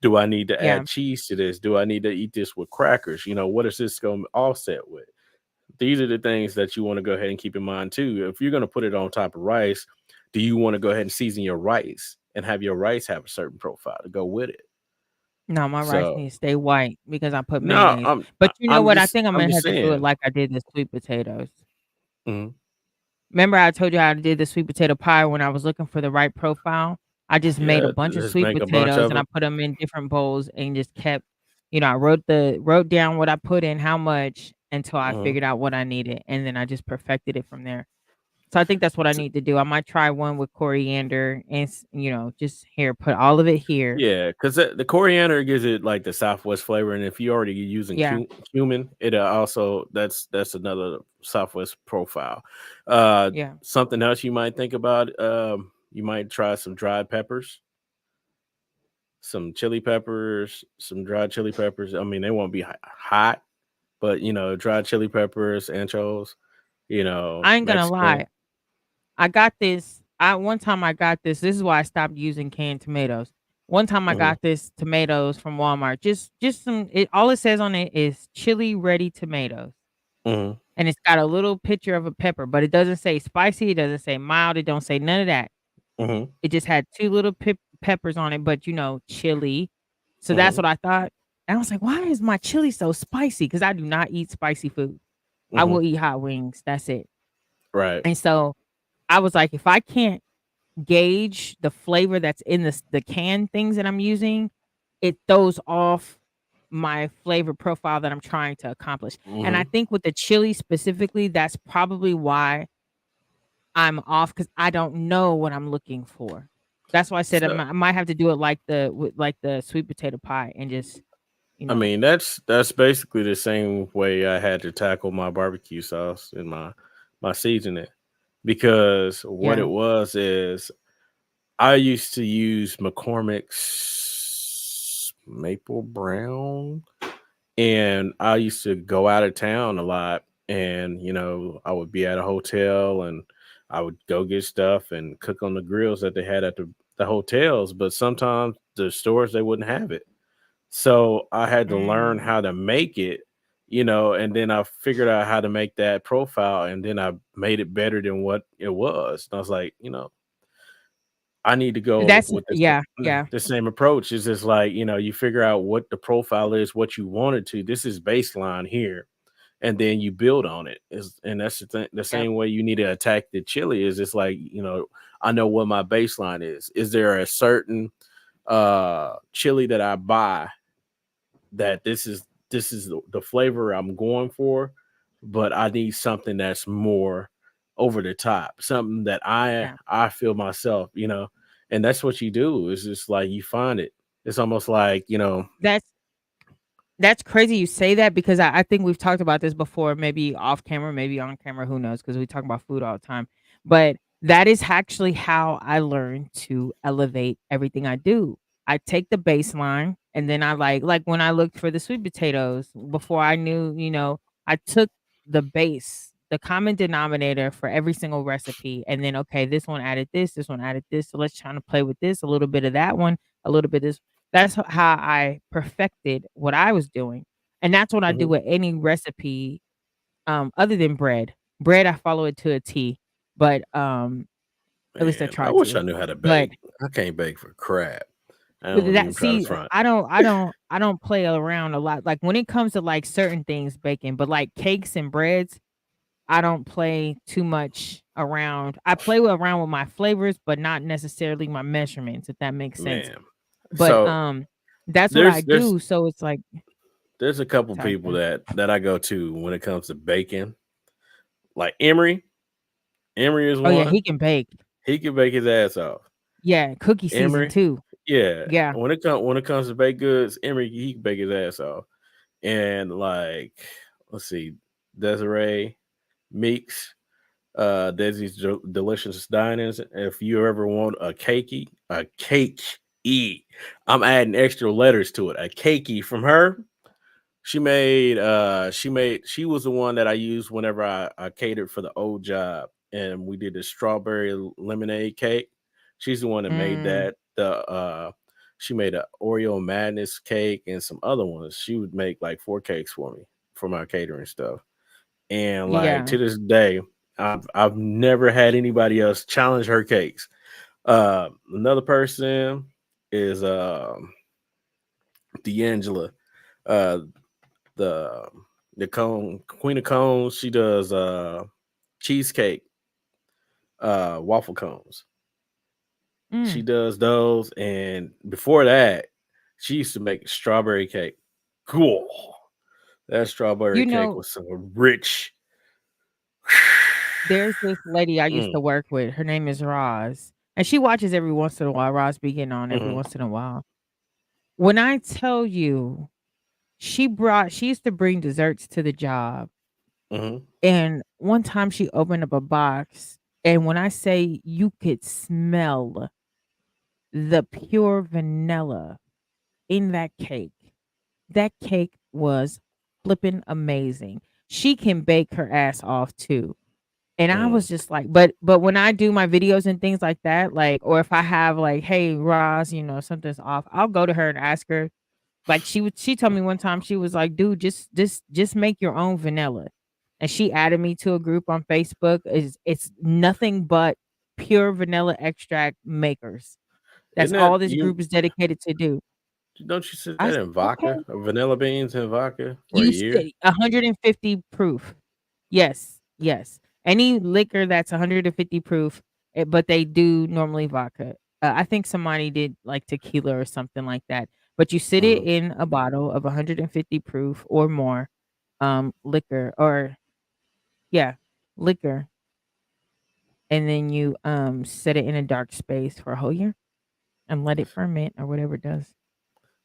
Do I need to Yeah. add cheese to this? Do I need to eat this with crackers? What is this going to offset with? these are the things that you want to go ahead and keep in mind too. If you're going to put it on top of rice, do you want to go ahead and season your rice and have your rice have a certain profile to go with it? No, my rice So needs to stay white because I put no, mayonnaise. But you know what? I think I'm I'm gonna just have to do it saying. like I did the sweet potatoes. Mhm. Remember I told you how I did the sweet potato pie when I was looking for the right profile? I just made a Yeah, bunch of just sweet make a bunch potatoes of and I them. put them in different bowls and just kept, I wrote down what I put in, how much until I Mhm. figured out what I needed, and then I just perfected it from there. So I think that's what I need to do. I might try one with coriander and just here, put all of it here. Yeah, because the coriander gives it like the Southwest flavor, and if you're already using Yeah, cumin, it also that's another Southwest profile. yeah. Something else you might think about, you might try some dried peppers, some chili peppers, some dried chili peppers. I mean, they won't be hot, but dried chili peppers, anchovies, I ain't gonna Mexican. lie. I got this. One time I got this. This is why I stopped using canned tomatoes. One time I Hmm. got this tomatoes from Walmart. Just some. All it says on it is chili ready tomatoes, Hmm. and it's got a little picture of a pepper, but it doesn't say spicy. It doesn't say mild. It don't say none of that. Hmm. It just had two little peppers on it, but chili. So that's Hmm. what I thought. And I was like, why is my chili so spicy? Because I do not eat spicy food. I Hmm. will eat hot wings. That's it. Right. And so I was like, if I can't gauge the flavor that's in the canned things that I'm using, it throws off my flavor profile that I'm trying to accomplish. And I Hmm. think with the chili specifically, that's probably why I'm off because I don't know what I'm looking for. That's why I said So I might have to do it like the sweet potato pie and just you I know mean, that's basically the same way I had to tackle my barbecue sauce and my seasoning, because what yeah. it was is I used to use McCormick's Maple Brown, and I used to go out of town a lot, and I would be at a hotel, and I would go get stuff and cook on the grills that they had at the hotels, but sometimes the stores they wouldn't have it. So I had to learn Mm. how to make it, and then I figured out how to make that profile, and then I made it better than what it was. And I was like, I need to go That's with yeah, yeah, the same approach. Is just like, you figure out what the profile is, what you wanted to. This is baseline here, and then you build on it. And that's the thing. The yeah. same way you need to attack the chili is just like, I know what my baseline is. Is there a certain chili that I buy that this is the flavor I'm going for, but I need something that's more over the top, something that I Yeah. I feel myself, and that's what you do. It's just like you find it. It's almost like That's That's crazy you say that because I think we've talked about this before, maybe off camera, maybe on camera, who knows? Because we talk about food all the time. But that is actually how I learned to elevate everything I do. I take the baseline and then I like when I looked for the sweet potatoes before I knew, I took the base, the common denominator for every single recipe, and then okay, this one added this one added this. So let's try to play with this, a little bit of that one, a little bit of this. That's how I perfected what I was doing, and that's what I do mhm. with any recipe, other than bread. Bread, I follow it to a T, but, at least I Man, I try wish I to. knew how to But bake. I can't bake for crap. I but don't that even try to see, front. I don't play around a lot. Like, when it comes to, like, certain things baking, but, like, cakes and breads, I don't play too much around. I play around with my flavors, but not necessarily my measurements, if that makes sense. Man. But, So that's what I there's there's do, so it's like there's a couple sorry, people go that I go to when it comes to baking. Like Emery. Emery is Oh, yeah, one. he can bake. He can bake his ass off. Yeah, cookie season Emery, too. yeah. Yeah. When it comes to baked goods, Emery he can bake his ass off. And like, let's see, Desiree, Meeks, Desi's Delicious Dinings. If you ever want a cake e, I'm adding extra letters to it. A cakey from her. She was the one that I used whenever I catered for the old job, and we did the strawberry lemonade cake. She's the one that made Mm. that. She made a Oreo Madness cake and some other ones. She would make like four cakes for me for my catering stuff. And like Yeah. to this day, I've never had anybody else challenge her cakes. Another person is D'Angela, uh, the Queen of Cones. She does cheesecake, waffle cones. She Mm. does those, and before that, she used to make strawberry cake. Cool. That strawberry You cake know, was so rich. there's this lady I used Mm, to work with. Her name is Roz, and she watches every once in a while. Roz be getting on every hmm once in a while. When I tell you, she used to bring desserts to the job, hmm and one time she opened up a box, and when I say you could smell the pure vanilla in that cake was flipping amazing. She can bake her ass off too. And I mm, was just like, but when I do my videos and things like that, like, or if I have like, hey Roz, something's off, I'll go to her and ask her. Like she told me one time, she was like, dude, just make your own vanilla. And she added me to a group on Facebook. It's nothing but pure vanilla extract makers. That's Isn't that all this you? group is dedicated to do. Don't you sit I that said, in okay. vodka or vanilla beans and vodka for a You year? said 150 proof. Yes, yes. Any liquor that's 150 proof, but they do normally vodka. I think somebody did like tequila or something like that. But you sit it hmm in a bottle of 150 proof or more liquor, or yeah, liquor, and then you set it in a dark space for a whole year and let it ferment or whatever it does.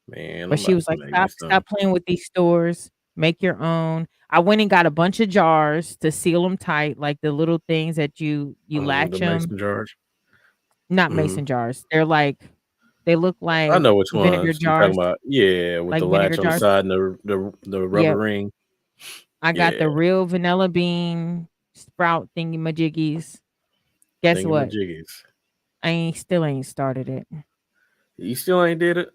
Man, But I'm she about was to like, make me some. "Stop playing with these stores. Make your own." I went and got a bunch of jars to seal them tight, like the little things that you The latch them. mason jars. Not hmm mason jars. They look I like know which vinegar ones you're talking jars, about. Yeah, with like the vinegar latch on the jars. side and the rubber Yep. ring. I got Yeah, the real vanilla bean sprout thingy majiggies. Guess what? thingamajiggies. I ain't started it. You still ain't did it,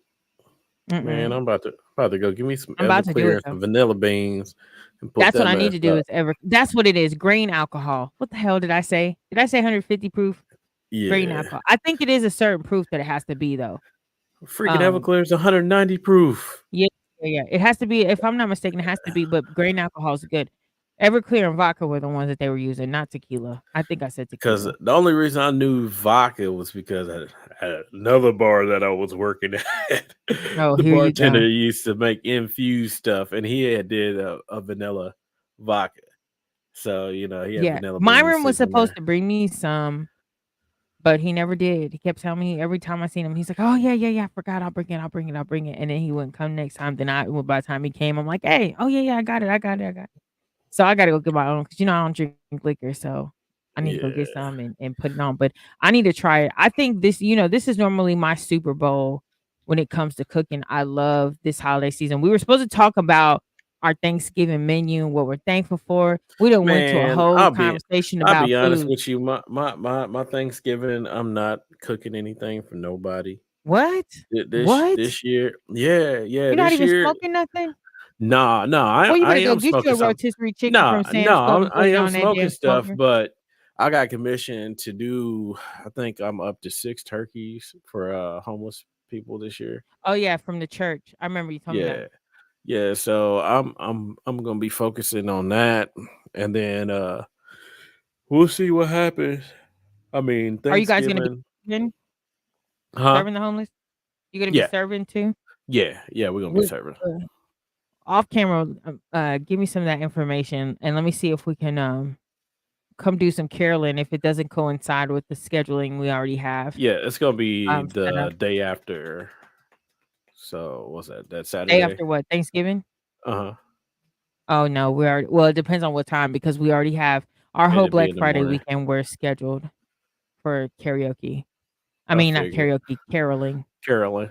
man. Mm-mm. I'm about to go. Give me some I'm about to do Everclear it and though. some vanilla beans and put That's what that I need mess to do up. is that's what it is. Grain alcohol. What the hell did I say? Did I say 150 proof? Grain Yeah, alcohol. I think it is a certain proof that it has to be though. freaking Um, Everclear is 190 proof. yeah, yeah, yeah. It has to be, if I'm not mistaken, it has to be, but grain alcohol is good. Everclear and vodka were the ones that they were using, not tequila. I think I said Because tequila. the only reason I knew vodka was because at another bar that I was working at, Oh, the here you bartender go. used to make infused stuff, and he had did a vanilla vodka. So he had Yeah. vanilla beans Myron was sitting in supposed there. to bring me some, but he never did. He kept telling me every time I seen him, he's like, "Oh yeah, yeah, yeah, I forgot. I'll bring it. I'll bring it. I'll bring it." And then he wouldn't come next time. Then well, by the time he came, I'm like, "Hey, oh yeah, yeah, I got it. I got it. I got it." So I gotta go get my own because I don't drink liquor, so I need to go get Yeah, some and put it on. But I need to try it. I think this is normally my Super Bowl when it comes to cooking. I love this holiday season. We were supposed to talk about our Thanksgiving menu and what we're thankful for. We done went to a man. whole I'll be conversation I'll about be honest food. with you. My Thanksgiving, I'm not cooking anything for nobody. What? What? This year, yeah, You're not this even year. smoking nothing? Nah, nah, Well, you I better go am get you smoking a something. rotisserie chicken Nah, from Sam's Club no, and I put it am on that smoking damn stuff, smoker. but I got commissioned to do. I think I'm up to 6 turkeys for homeless people this year. Oh yeah, from the church. I remember you told me that. Yeah, yeah. So I'm gonna be focusing on that, and then we'll see what happens. I mean, Are you guys gonna be Thanksgiving, serving huh? serving the homeless? You gonna be Yeah, serving too? yeah. We're gonna be With serving. off camera, give me some of that information and let me see if we can come do some caroling if it doesn't coincide with the scheduling we already have Yeah, it's gonna be set up. the day after. So what's that? That Day Saturday? after what? Thanksgiving? Uh huh. Oh no, we already well, it depends on what time because we already have our whole It'll be Black in the Friday morning. weekend we're scheduled for karaoke. I I mean, not figured. karaoke, caroling. Caroling.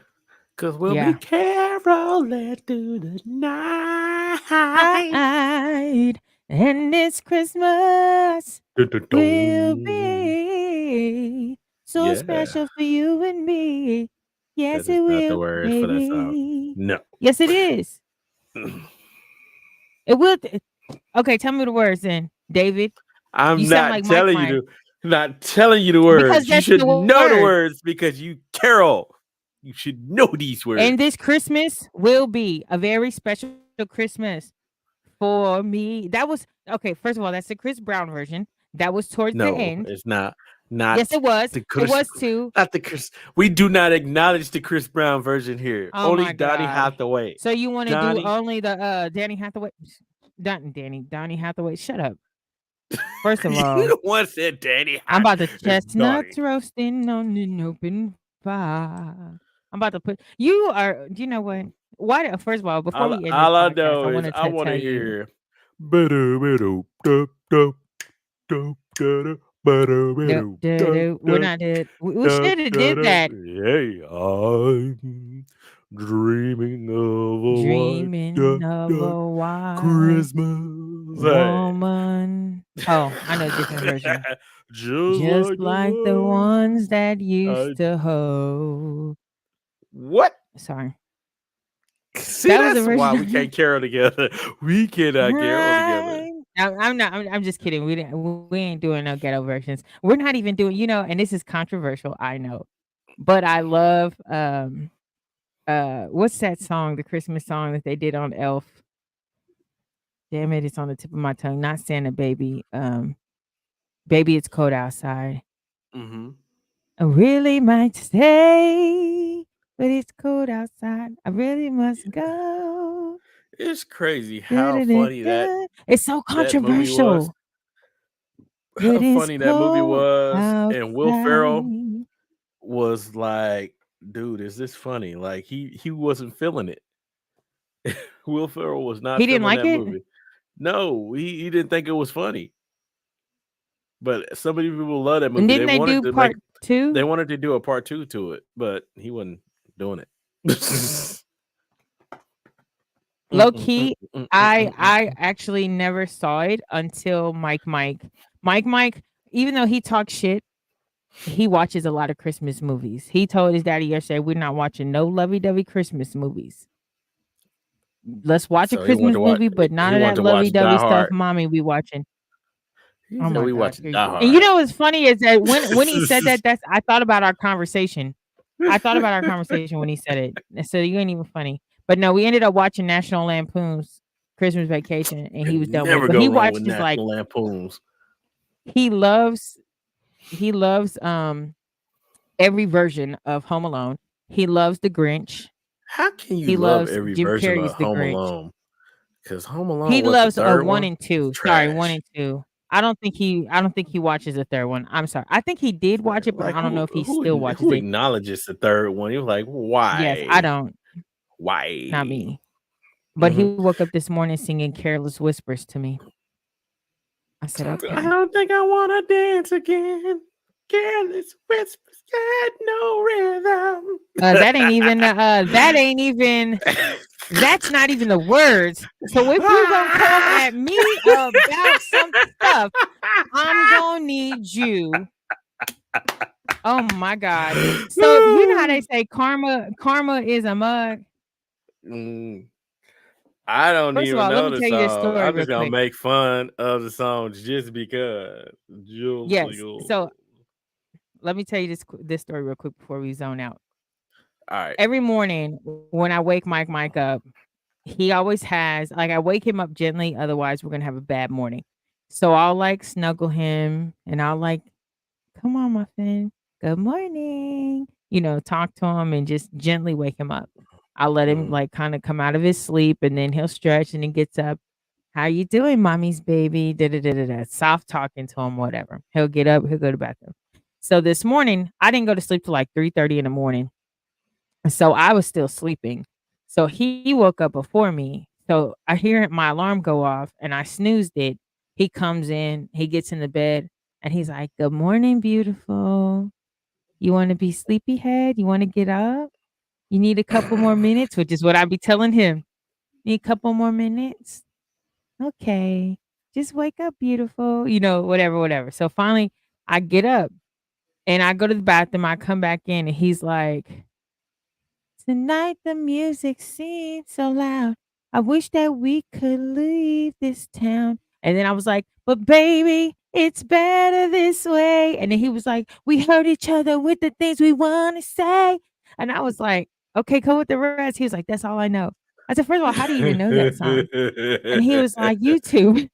Cause we'll be Yeah. caroling through the night. Night, and this Christmas Dun, dun, will dun. be so Yeah, special for you and me. that Yes, is it not the will, words for that song. baby. No. Yes, it is. It will. Okay, tell me the words then, David. You I'm sound like not Mike telling you Mike to not telling you the because words. You that's should the know the words. words because you Carol. You should know these And words. this Christmas will be a very special Christmas for me. That was okay. First of all, that's the Chris Brown version. That was towards the No, end. it's not. Yes, Not it was. the It Chris. was too. Not the Chris. We do not acknowledge the Chris Brown version here. Oh Only my Donnie god. Hathaway. So you want to do Donnie. only the Danny Hathaway? Donny Hathaway. Shut up. First of all, You once said Danny. I'm about to It's chestnuts Donnie. roasting on an open fire. I'm about to put you are. Do you know what? Why? First of all, before we end this All I podcast, I know is wanted I to want tell to you. hear. We're not did. We should have did that. Hey, I'm dreaming of a white Dreaming of a white Christmas. Hey. woman. Oh, I know a different version. Just Just like the like the one. ones that I used to hold. what? Sorry. See, That was the that's why we version. can't carol together. We cannot carol together. I'm not. I'm just kidding. We ain't doing no ghetto versions. We're not even doing. And this is controversial. I know, but I love. What's that song? The Christmas song that they did on Elf. Damn it! It's on the tip of my tongue. Not Santa Baby. Baby, it's cold outside. Hmm. I really might stay, but it's cold outside. I really must go. It's crazy how funny Da-da-da-da. It's so that movie was. controversial, How but it's funny that movie cold was, and Will Ferrell outside. was like, "Dude, is this funny?" Like he wasn't feeling it. Will Ferrell was He not didn't feeling like that it? movie. No, he didn't think it was funny. But so many people love that And movie. didn't they do part They 2? wanted to do a part two to it, but he wasn't doing it. Low Mm-mm, mm-mm, key, mm-mm, I mm-mm. actually never saw it until Mike, even though he talks shit, he watches a lot of Christmas movies. He told his daddy yesterday, "We're not watching no lovey-dovey Christmas movies. Let's watch a So he wanted Christmas to watch. movie, but He none of wanted that to watch lovey-dovey Die stuff, Hard. mommy, we watching." He Oh said my we god, watching here you Die go. And you Hard. know what's funny is that when he said that, that's I thought about our conversation. I thought about our conversation when he said it. And so you ain't even funny. But no, we ended up watching National Lampoon's Christmas Vacation, and he was Can done with it. never But go he wrong with watches like National Lampoons. he loves he loves every version of Home Alone. He loves The Grinch. How can you He love loves every Jim version of Carrey's The Home Grinch. Alone? Because Home Alone, He what the loves third 1 one? and 2. Sorry, 1 Trash. and 2. I don't think he watches the third one. I'm sorry. I think he did watch it, but Like I don't know if he who still watches who it. acknowledges the third one? You're like, Yes, I why? don't. Not Why? me. But he Hmm. woke up this morning singing Careless Whispers to me. I said, I "Okay." don't think I want to dance again. Careless whispers got no rhythm. That ain't even that's not even the words. So if you gonna come at me about some stuff, I'm gonna need you. Oh my god. So you know how they say karma is a mug? Mm, I don't First of even all, let know me the tell you this song. story I'm real just gonna quick. make fun of the song just because. Just Yes. because. So let me tell you this story real quick before we zone out. All right. Every morning when I wake Mike up, he always has like I wake him up gently, otherwise we're gonna have a bad morning. So I'll like snuggle him and I'll like, come on, muffin. Good morning. Talk to him and just gently wake him up. I'll let him Mm, like kind of come out of his sleep and then he'll stretch and he gets up. How you doing, mommy's baby? Da da da da da. Soft talking to him, whatever. He'll get up, he'll go to the bathroom. So this morning, I didn't go to sleep till like 3:30 in the morning. So I was still sleeping. So he woke up before me. So I hear my alarm go off and I snoozed it. He comes in, he gets in the bed and he's like, "Good morning, beautiful. You want to be sleepyhead? You want to get up? You need a couple more minutes," which is what I be telling him. "Need a couple more minutes? Okay. Just wake up, beautiful." Whatever, whatever. So finally I get up and I go to the bathroom. I come back in and he's like, "Tonight the music seems so loud. I wish that we could leave this town. And then I was like, but baby, it's better this way. And then he was like, we hurt each other with the things we want to say. And I was like, okay, come with the rest. He was like, that's all I know. I said, first of all, how do you even know that song? And he was like, YouTube.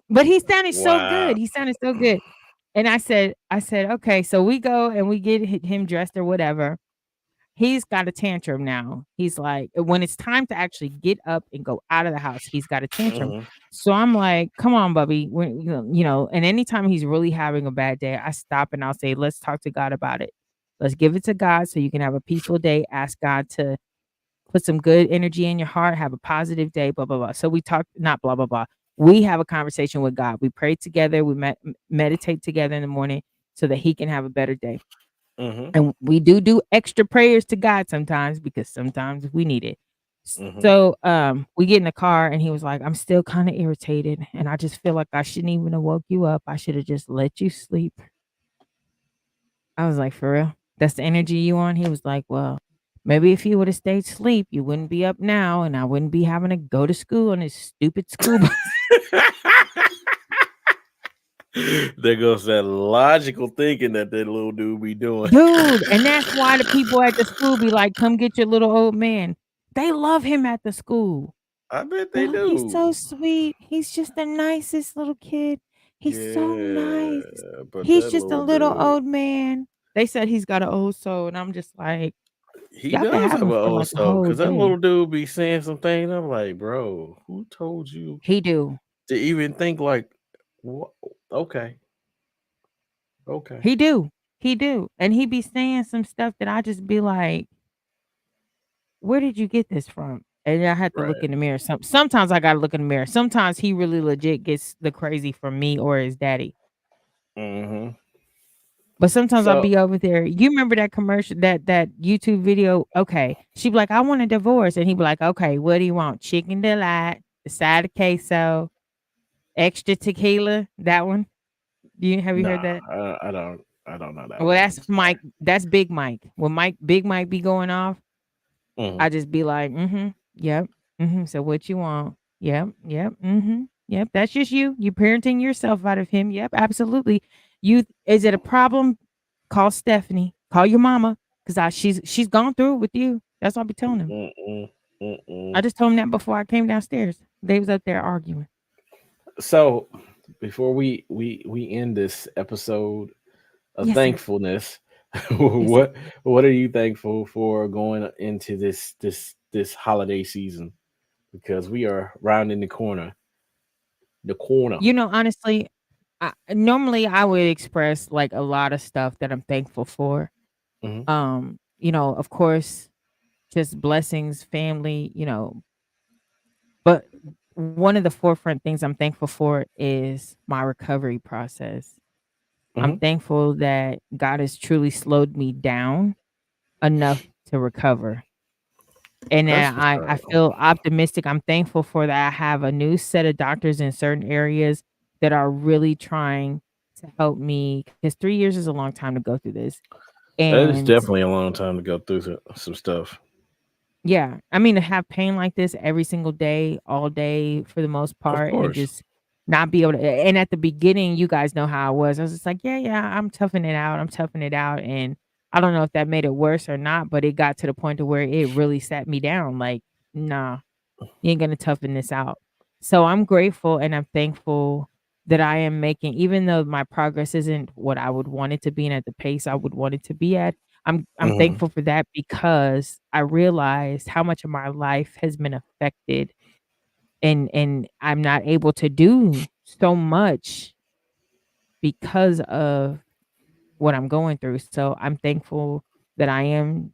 But he sounded so Wow. good. He sounded so good. And I said, okay. So we go and we get him dressed or whatever. He's got a tantrum now. He's like, when it's time to actually get up and go out of the house, he's got a tantrum. Mhm. So I'm like, come on, Bubby. And anytime he's really having a bad day, I stop and I'll say, let's talk to God about it. Let's give it to God so you can have a peaceful day. Ask God to put some good energy in your heart, have a positive day, blah, blah, blah. So we talk, not blah, blah, blah. We have a conversation with God. We pray together. We meditate together in the morning so that he can have a better day. Mhm. And we do extra prayers to God sometimes because sometimes we need it. Mhm. So we get in the car and he was like, I'm still kind of irritated and I just feel like I shouldn't even have woke you up. I should have just let you sleep. I was like, for real? That's the energy you on? He was like, well, maybe if you would have stayed asleep, you wouldn't be up now and I wouldn't be having to go to school on this stupid school bus. There goes that logical thinking that little dude be doing. Dude, and that's why the people at the school be like, come get your little old man. They love him at the school. I bet they They're like, "He's do. so sweet. He's just the nicest little kid. He's so Yeah, nice. but He's that just a little little dude, old man." They said he's got an old soul, and I'm just like, he y'all can does have have him an for old like a soul whole because that day. little dude be saying some things. I'm like, bro, who told you He do. to even think like, what? Okay, okay, He do. He do. And he be saying some stuff that I just be like, where did you get this from? And I had to look right. in the mirror. Sometimes I gotta look in the mirror. Sometimes he really legit gets the crazy from me or his daddy. Hmm. But sometimes I'll So be over there. You remember that commercial, that YouTube video? Okay. She be like, I want a divorce. And he be like, okay, what do you want? Chicken delight, the side of queso, extra tequila. That one. Have you heard nah, that? I don't know that Well, one. that's I'm Mike. That's Big Mike. When Big Mike be going off, sorry. I just be like, mm-hmm, yep, mm-hmm. So what you want? Yep, yep, mm-hmm, yep. That's just you. You parenting yourself out of him. Yep, absolutely. Is it a problem? Call Stephanie. Call your mama, cause she's gone through it with you. That's what I be telling him. Mm-mm, I mm-mm. just told him that before I came downstairs. They was up there arguing. So before we end this episode of Yes, sir. thankfulness, Yes, sir. what are you thankful for going into this holiday season? Because we are rounding the corner. The corner. Honestly, normally I would express like a lot of stuff that I'm thankful for. Hmm. Of course, just blessings, family, but one of the forefront things I'm thankful for is my recovery process. I'm Hmm. thankful that God has truly slowed me down enough to recover. And That's that what's I up. feel optimistic. I'm thankful for that. I have a new set of doctors in certain areas that are really trying to help me because 3 years is a long time to go through this. That is And definitely a long time to go through some stuff. yeah, I mean, to have pain like this every single day, all day for the most Of part, and course. just not be able to. And at the beginning, you guys know how I was. I was just like, yeah, yeah, I'm toughing it out. I'm toughing it out. And I don't know if that made it worse or not, but it got to the point to where it really sat me down. Like, nah, you ain't gonna toughen this out. So I'm grateful and I'm thankful that I am making, even though my progress isn't what I would want it to be and at the pace I would want it to be at. I'm Hmm. thankful for that because I realized how much of my life has been affected and I'm not able to do so much because of what I'm going through. So I'm thankful that I am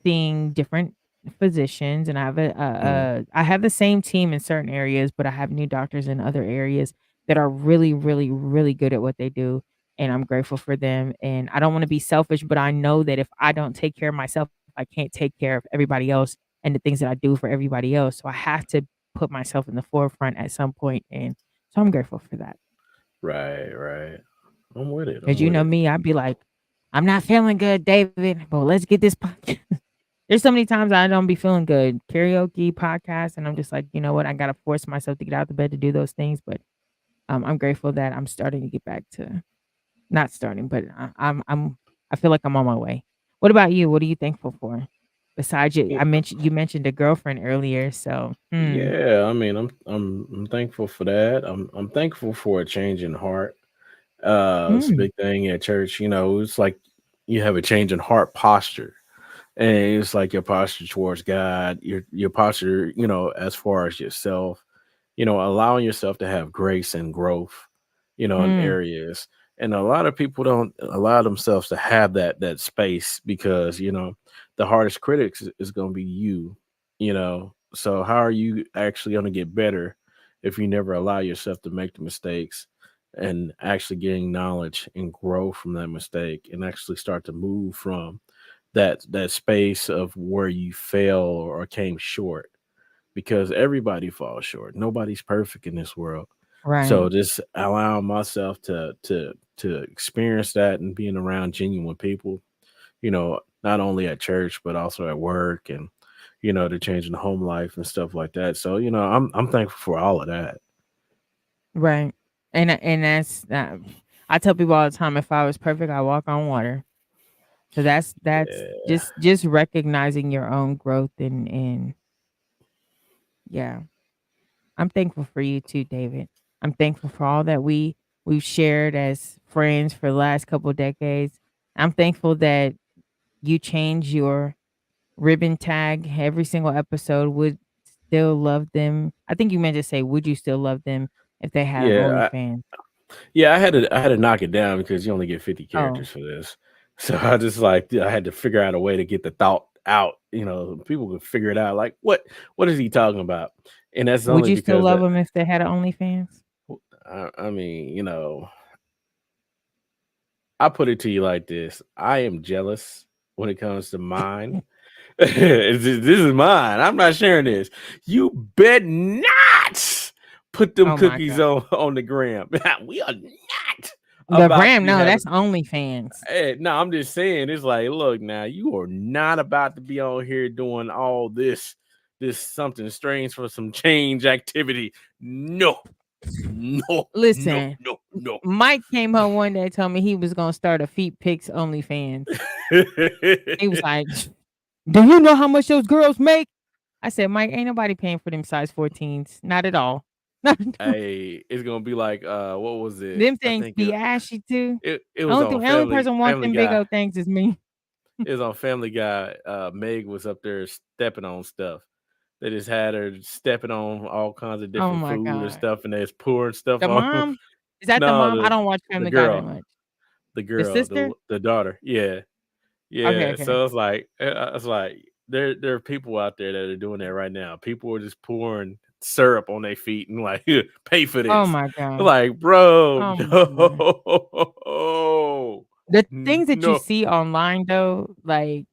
seeing different physicians and Hmm. I have the same team in certain areas, but I have new doctors in other areas that are really, really, really good at what they do. And I'm grateful for them. And I don't want to be selfish, but I know that if I don't take care of myself, I can't take care of everybody else and the things that I do for everybody else. So I have to put myself in the forefront at some point. And so I'm grateful for that. Right, right. I'm with it. Cause I'm with it. me, I'd be like, I'm not feeling good, David, but let's get this podcast. There's so many times I don't be feeling good. Karaoke, podcast, and I'm just like, you know what? I gotta force myself to get out of the bed to do those things. But I'm grateful that I'm starting to get back to not starting, but I feel like I'm on my way. What about you? What are you thankful for? Besides you, you mentioned a girlfriend earlier, so Yeah, I mean, I'm thankful for that. I'm thankful for a change in heart. It's a mm, big thing at church. You know, it's like you have a change in heart posture, and it's like your posture towards God, your posture, you know, as far as yourself, you know, allowing yourself to have grace and growth, you know, in mm, areas. And a lot of people don't allow themselves to have that space because, you know, the hardest critics is going to be you, you know. So how are you actually going to get better if you never allow yourself to make the mistakes and actually gain knowledge and grow from that mistake and actually start to move from that space of where you fail or came short, because everybody falls short. Nobody's perfect in this world. right, So just allowing myself to experience that and being around genuine people, you know, not only at church but also at work, and you know, the change in the home life and stuff like that. So, you know, I'm thankful for all of that. right, and that's I tell people all the time, if I was perfect, I walk on water. So that's Yeah. just recognizing your own growth and yeah. I'm thankful for you too, David. I'm thankful for all that we've shared as friends for the last couple of decades. I'm thankful that you change your ribbon tag every single episode. Would still love them. I think you meant to say, would you still love them if they had an Yeah, OnlyFans? yeah, I had to knock it down because you only get 50 Oh, characters for this. So I just like I had to figure out a way to get the thought out. You know, people could figure it out. Like, what is he talking about? And that's would only you still because love them if they had an OnlyFans? I mean, you know, I put it to you like this: I am jealous when it comes to mine. This is mine. I'm not sharing this. You bet not put them Oh my cookies god. on the gram. We are not The about to gram, be no, having. that's OnlyFans. No, I'm just saying. It's like, look, now you are not about to be on here doing all this something strange for some change activity. No, no, no, Listen, no, no. Mike came home one day and told me he was gonna start a feet pics OnlyFans. He was like, "Do you know how much those girls make?" I said, "Mike, ain't nobody paying for them size 14s. Not at all. Not at all. Hey, it's gonna be like what was it? Them I thing think be ashy too. it was on Only Family person want Family them big Guy. old things is me." It was on Family Guy. Meg was up there stepping on stuff. They just had her stepping on all kinds of Oh different my food and god. stuff, and they was pouring stuff The on 'em. mom? Is that the No, mom? I don't watch the Family Guy that girl, much. the The girl, sister? the daughter. Yeah, Okay, yeah. okay. So it's like there are people out there that are doing that right now. People are just pouring syrup on their feet and like, "Here, pay for Oh this." my I'm god. like, bro, Oh my god. no, The things that you no. see online though, like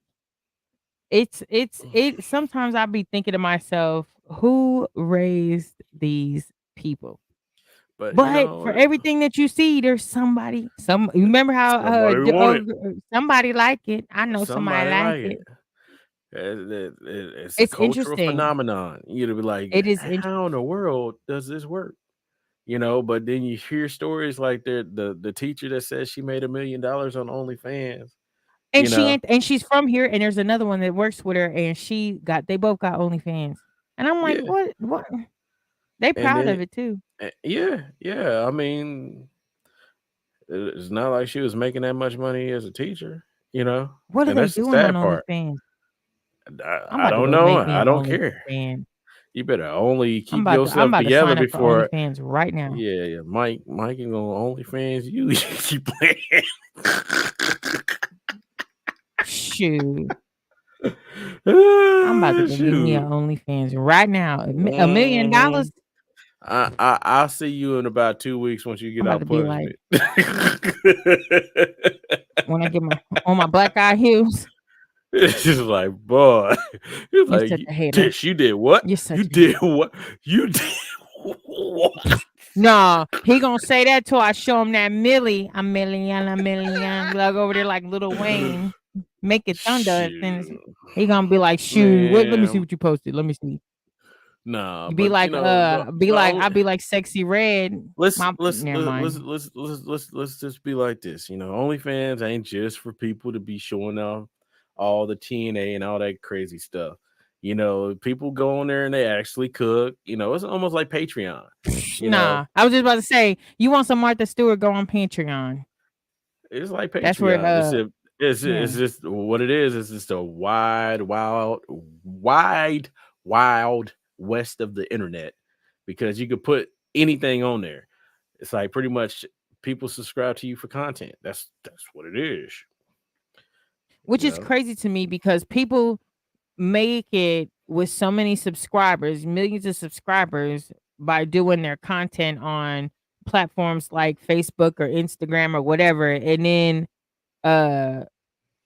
it sometimes I be thinking to myself, who raised these people? But you But for know, everything that you see, there's some you remember how somebody want it. somebody like it. I know somebody Somebody like like it. it. It's a It's cultural interesting. phenomenon. You'd be like, It is how in the world does this work? You know, but then you hear stories like the teacher that says she made $1 million on OnlyFans. and You she know, ain't and she's from here, and there's another one that works with her, and they both got OnlyFans. And I'm like, yeah, what? They and proud then of it too. yeah, yeah. I mean, it's not like she was making that much money as a teacher. You know, What are and they that's the doing on sad part. OnlyFans? I'm I about to don't go know. make me I an don't care. OnlyFans. You better only keep I'm yourself about to together sign up for before. OnlyFans right now. Yeah, yeah. Mike ain't gonna OnlyFans you. You keep playing. Shoot. I'm about to Ah, go get me an shoot. $1 Right now. $1 million? Mhm. I'll see you in about 2 weeks once you I'm get about to out be like, punishment. when I get my on my black eye heels, It's just like, boy. It's "You're like, such a hater. Tish, you did what? You're You such a did hater." what? You did what? No, he gonna say that till I show him that Millie, a million, like over there like Little Wayne, make it thunder. Shoot. He gonna be like, shoot, what? Let me see Man, what you posted. Let me see. nah, You be but like, the only I'll be like sexy red. let's My let's never let- mind. let's just be like this. OnlyFans ain't just for people to be showing off all the TNA and all that crazy stuff. People go on there and they actually cook. It's almost like Patreon. You know, Nah, I was just about to say, you want some Martha Stewart? Go on Patreon. it's like That's where, Patreon. It's yeah. just what it is. It's just a wide, wild west of the internet because you could put anything on there. It's like pretty much people subscribe to you for content. That's what it is. Which You is know. crazy to me because people make it with so many subscribers, millions of subscribers, by doing their content on platforms like Facebook or Instagram or whatever, and uh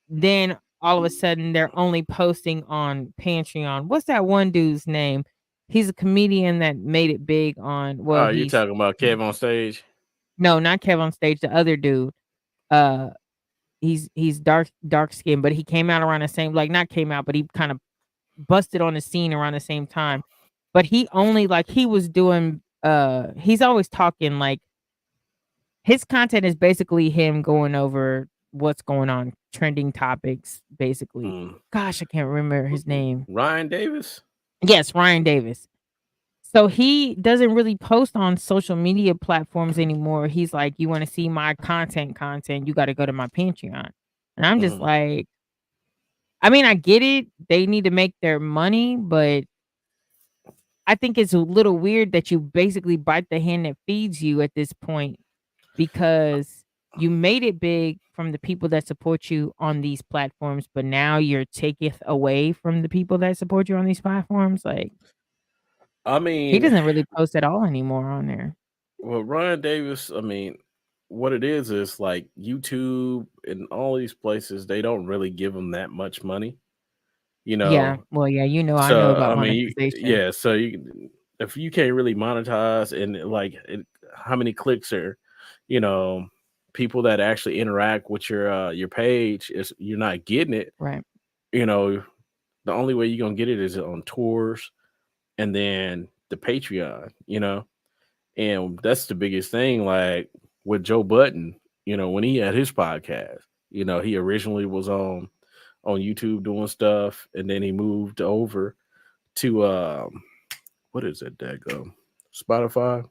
then all of a sudden they're only posting on Patreon. What's that one dude's name? He's a comedian that made it big on, well, Oh, you he's talking about Kev on stage? no, not Kevin on stage, the other dude. Uh he's dark skinned, but he came out around the same, like, not came out, but he kind of busted on the scene around the same time. But he only, like, he was doing he's always talking, like, his content is basically him going over what's going on, trending topics, basically. Mm. Gosh, I can't remember his name. Ryan Davis? Yes, Ryan Davis. So he doesn't really post on social media platforms anymore. He's like, "You wanna see my content, you gotta go to my Patreon." And I'm just Mm. like, I mean, I get it. They need to make their money, but I think it's a little weird that you basically bite the hand that feeds you at this point, because you made it big from the people that support you on these platforms, but now you're taketh away from the people that support you on these platforms. Like, I he mean, doesn't really post at all anymore on there. well, Ryan Davis, I mean, what it is like YouTube and all these places, they don't really give him that much money, you Yeah. know. Well, yeah, I know So about I mean, monetization. yeah. So if you can't really monetize and how many clicks are, you know, people that actually interact with your page is you're not getting it. Right. You know, the only way you're gonna get it is on tours and then the Patreon. And that's the biggest thing. Like with Joe Budden, when he had his podcast, he originally was on YouTube doing stuff, and then he moved over to what is it that go Spotify.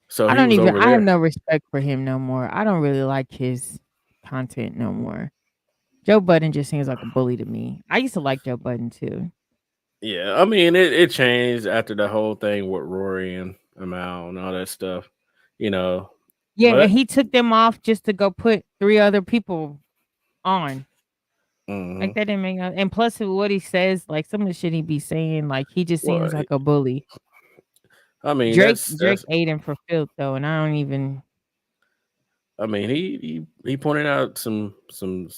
So he was over I have there. no respect for him no more. I don't really like his content no more. Joe Budden just seems like a bully to me. I used to like Joe Budden too. Yeah, I mean it changed after the whole thing with Rory and Mal and all that stuff, you know. Yeah, and But he took them off just to go put 3 other people on. Like, mhm. that didn't make no, and plus what he says, like, some of the shit he be saying, like, he just Well, seems like a bully. I mean Drake that's ate him for filth though, and I don't even. I mean he pointed out some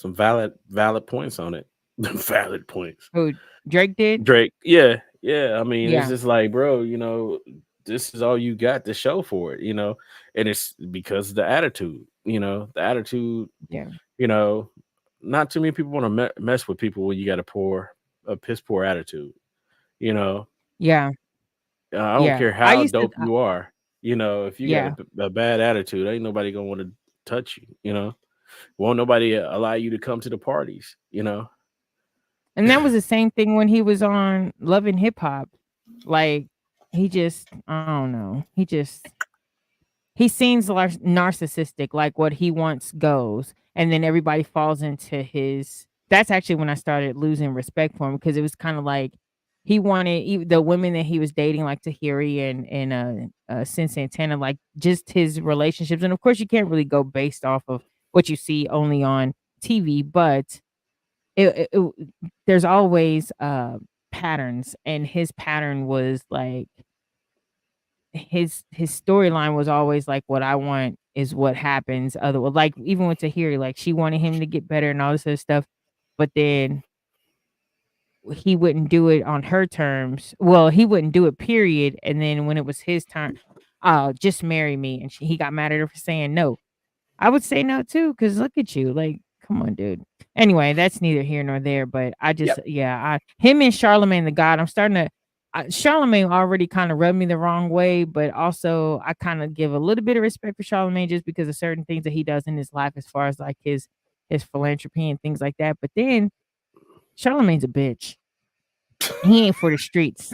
valid points on it, valid points. Who, Drake did? Drake, yeah, yeah. I mean, it's Yeah, just like, bro, this is all you got to show for it, and it's because of the attitude, the attitude, yeah, you know, not too many people want to mess with people when you got a piss poor attitude, you know. yeah, I don't yeah. care I how used to dope you are, if you got yeah, a bad attitude, ain't nobody gonna want to touch you, Won't nobody allow you to come to the parties. and that was the same thing when he was on Love and Hip Hop. Like, he just, I don't know, he seems like narcissistic, like what he wants goes, and then everybody falls into his. That's actually when I started losing respect for him, because it was kind of like he wanted the women that he was dating, like Tahiri and Sin Santana, like just his relationships. And of course, you can't really go based off of what you see only on TV, but there's always patterns, and his pattern was like his storyline was always like, what I want is what happens. Other, like, even with Tahiri, like, she wanted him to get better and all this other stuff, but then he wouldn't do it on her terms. Well, he wouldn't do it, period. And then when it was his turn, just marry me. And he got mad at her for saying no. I would say no too, because look at you. Like, come on, dude. Anyway, that's neither here nor there. But I just, Yep. yeah, him and Charlemagne the God. I'm starting to. Charlemagne already kind of rubbed me the wrong way, but also I kind of give a little bit of respect for Charlemagne just because of certain things that he does in his life, as far as like his philanthropy and things like that. But then Charlemagne's a bitch. He ain't for the streets.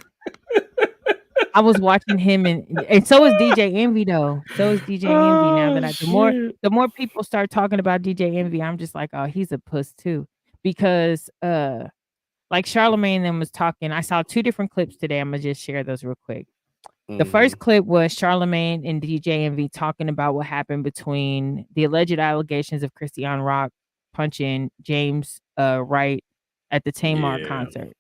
I was watching him and so is DJ Envy though. So is DJ Envy. Now Oh that shit. the more people start talking about DJ Envy, I'm just like, oh, he's a puss too. Because like Charlemagne then was talking. I saw two different clips today. I'm gonna just share those real quick. The first Hmm. clip was Charlemagne and DJ Envy talking about what happened between the alleged allegations of Christian Rock punching James Wright at the Tamar Yeah. concert.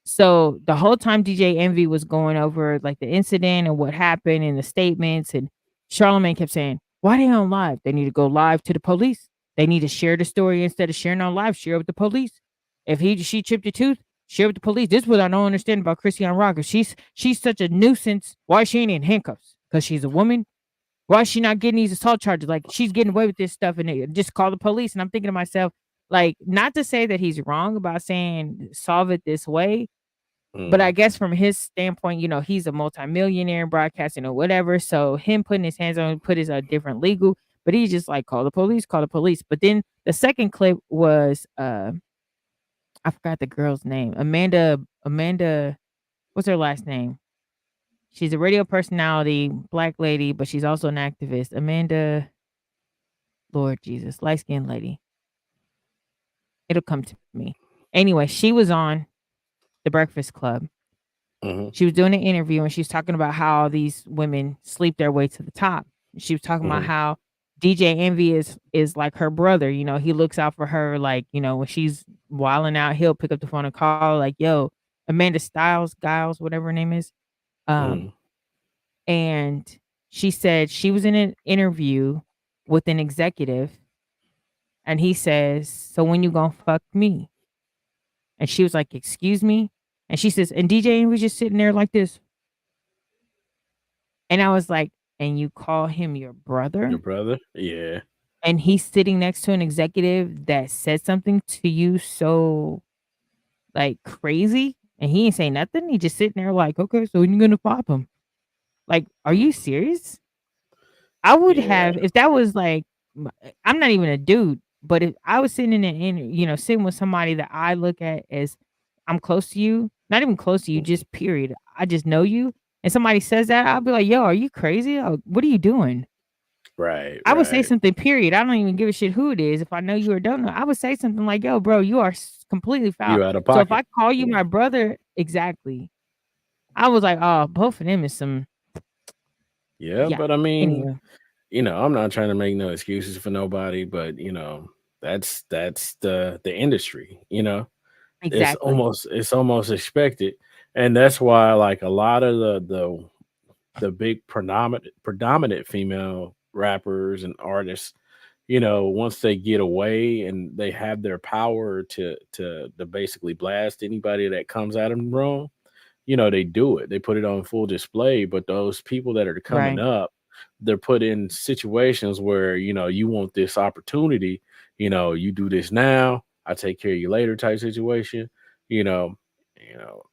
So the whole time DJ Envy was going over like the incident and what happened and the statements, and Charlemagne kept saying, "Why they on live? They need to go live to the police. They need to share the story instead of sharing on live. Share with the police. If she chipped your tooth, share with the police. This is what I don't understand about Christian Rock. If she's such a nuisance, why she ain't in handcuffs? Because she's a woman. Why is she not getting these assault charges? Like she's getting away with this stuff, and they just call the police." And I'm thinking to myself, like, not to say that he's wrong about saying solve it this way, but I Mm. guess from his standpoint, he's a multimillionaire in broadcasting or whatever. So him putting his hands on put is a different legal, but he's just like call the police, call the police. But then the second clip was I forgot the girl's name. Amanda, what's her last name? She's a radio personality, black lady, but she's also an activist. Amanda, Lord Jesus, light skinned lady. It'll come to me. Anyway, she was on the Breakfast Club. Hmm. She was doing an interview and she was talking about how these women sleep their way to the top. She was talking about Hmm. how DJ Envy is like her brother. He looks out for her. Like, when she's wilding out, he'll pick up the phone and call her, like, "Yo, Amanda Giles, whatever her name is." Um, Hmm. and she said she was in an interview with an executive, and he says, "So when you gonna fuck me?" And she was like, "Excuse me?" And she says, and DJ Envy just sitting there like this. And I was like, "And you call him your Your brother? brother? Yeah. And he's sitting next to an executive that said something to you so, like, crazy? And he ain't saying nothing? He just sitting there like, "Okay, so when you gonna pop him?" Like, are you Mm. serious? I would Yeah. have if that was like I'm not even a dude, but if I was sitting sitting with somebody that I look at as I'm close to you, not even close to you, Mhm. just period. I just know you, and somebody says that, I'll be like, "Yo, are you crazy? What are you doing?" Right. I would say Right. something, period. I don't even give a shit who it is. If I know you or don't know, I would say something like, "Yo, bro, you are completely foul." You out of So if pocket. I call you Yeah. my brother, exactly. I was like, "Oh, both of them is some." Yeah. Yeah. But I mean, Anyway, I'm not trying to make no excuses for nobody, but that's the industry. exactly. It's almost expected, and that's why like a lot of the big predominant female rappers and artists, once they get away and they have their power to basically blast anybody that comes at them wrong, they do it. They put it on full display. But those people that are coming Right. up, they're put in situations where, you want this opportunity, you do this now, I take care of you later type situation. You know,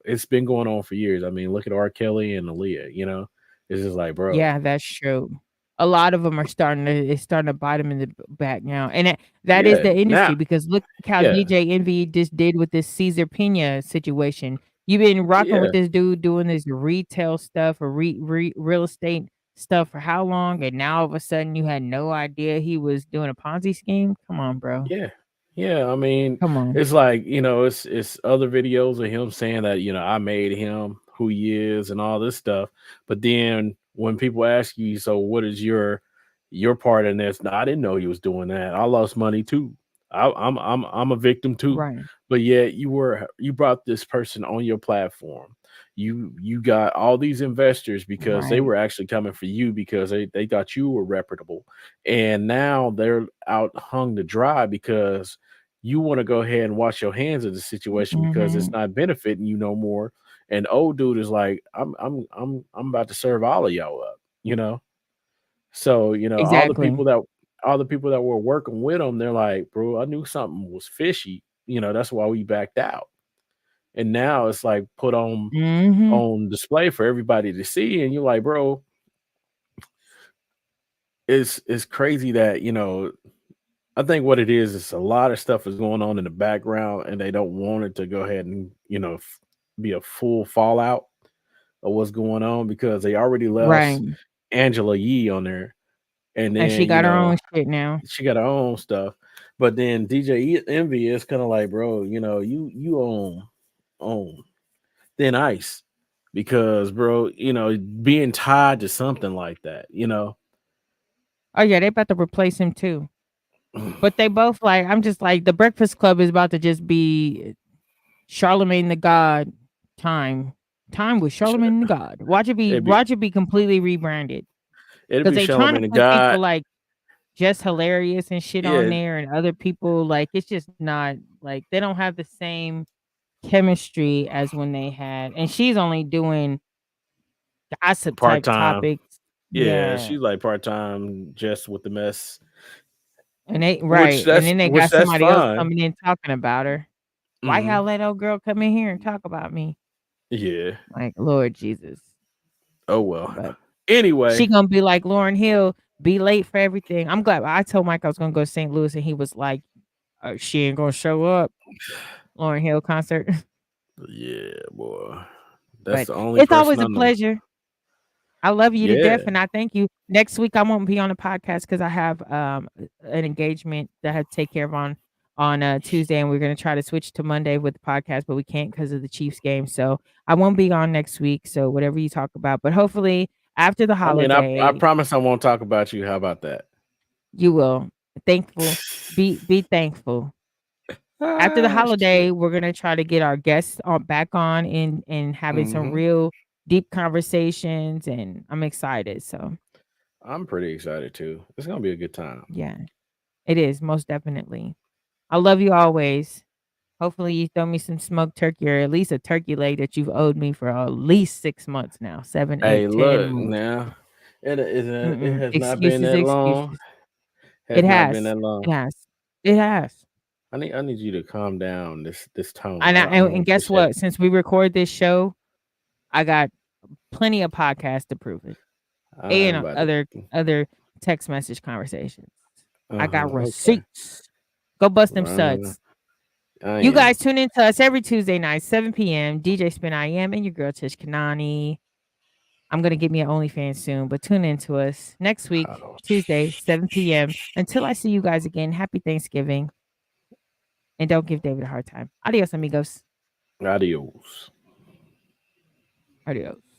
it's been going on for years. I mean, look at R. Kelly and Aaliyah. It's just like, bro, Yeah, that's true. A lot of them are starting to it's starting to bite them in the back now, and that is yeah, the now, industry because look how yeah, DJ Envy just did with this Cesar Pena situation. You've been rocking with yeah, this dude doing this retail stuff or real estate stuff for how long, and now all of a sudden you had no idea he was doing a Ponzi scheme? Come on, bro. yeah, yeah. I mean, Come on. it's like, it's other videos of him saying that, I made him who he is and all this stuff. But then when people ask you, so what is your part in this? No, I didn't know he was doing that. I lost money too. I'm a victim too. Right. But yet you brought this person on your platform. You got all these investors because they Right. were actually coming for you because they thought you were reputable. And now they're out hung to dry because you want to go ahead and wash your hands of the situation because it's Mhm. not benefiting you no more. And old dude is like, I'm about to serve all of y'all up. So, all the Exactly. people that all the people that were working with him, they're like, bro, I knew something was fishy. That's why we backed out. And now it's like put Mm-hmm. on display for everybody to see. And you're like, bro, it's crazy that, I think what it is a lot of stuff is going on in the background and they don't want it to go ahead and, be a full fallout of what's going on because they already Right. lost Angela Yee on there. And And she then, got her own shit now. she got her own stuff. But then Envy is kind of like, bro, you on thin ice because, bro, being tied to something like that. Oh yeah, they about to replace him too. But they both like. I'm just like the Breakfast Club is about to just be Charlemagne the God time. Time with Charlemagne the God. Watch it be. it'd be Watch it be completely rebranded it'd because be they trying to Charlamagne the put people God. like Just Hilarious and shit on Yeah, there, and other people like it's just not like they don't have the same chemistry as when they had. And she's only doing gossip part type time. topics. Yeah, Yeah. she's like part time, just with the mess, And they which right. And then they got that's somebody else fine. coming in talking about her. Why Hmm. y'all let old girl come in here and talk about me? Yeah. Like, Lord Jesus. Oh well. But she Anyway, gonna be like Lauren Hill, be late for everything. I'm glad I told Mike I was gonna go to St. Louis and he was like, she ain't gonna show up. Lauren Hill concert. yeah, boy, that's But the only it's person always I a know. pleasure. I love you to death, Yeah, and I thank you. Next week I won't be on the podcast because I have an engagement that I have to take care of on Tuesday, and we're gonna try to switch to Monday with the podcast, but we can't because of the Chiefs game. So I won't be on next week. So whatever you talk about, but hopefully after the I mean, I holiday, promise I won't talk about you. How about that? you will thankful be thankful. After the Ah, holiday, shit. we're gonna try to get our guests on back on and having some Hmm. real deep conversations, and I'm excited. So I'm pretty excited too. It's gonna be a good time. yeah. It is, most definitely. I love you always. Hopefully, you throw me some smoked turkey or at least a turkey leg that you've owed me for at least 6 months now, 7, Hey, 8, 10 look months. now. It Mm-mm. has not been Excuses, that long. excuses. It Has not been has. that long. It has. It has. I need you to calm down this tone. And, I don't and guess appreciate it. what? Since we record this show, I got plenty of podcasts to prove it, I am and about to. other text message conversations. I got Okay. receipts. Go bust them Well, suds. I You am. guys tune in to us every Tuesday night, 7 p.m. DJ Spin I Am and your girl Tish Kanani. I'm gonna get me an OnlyFans soon, but tune in to us next week, Oh, Tuesday, 7 p.m. Until I see you guys again, happy Thanksgiving. And don't give David a hard time. Adios, amigos. adios. Adios.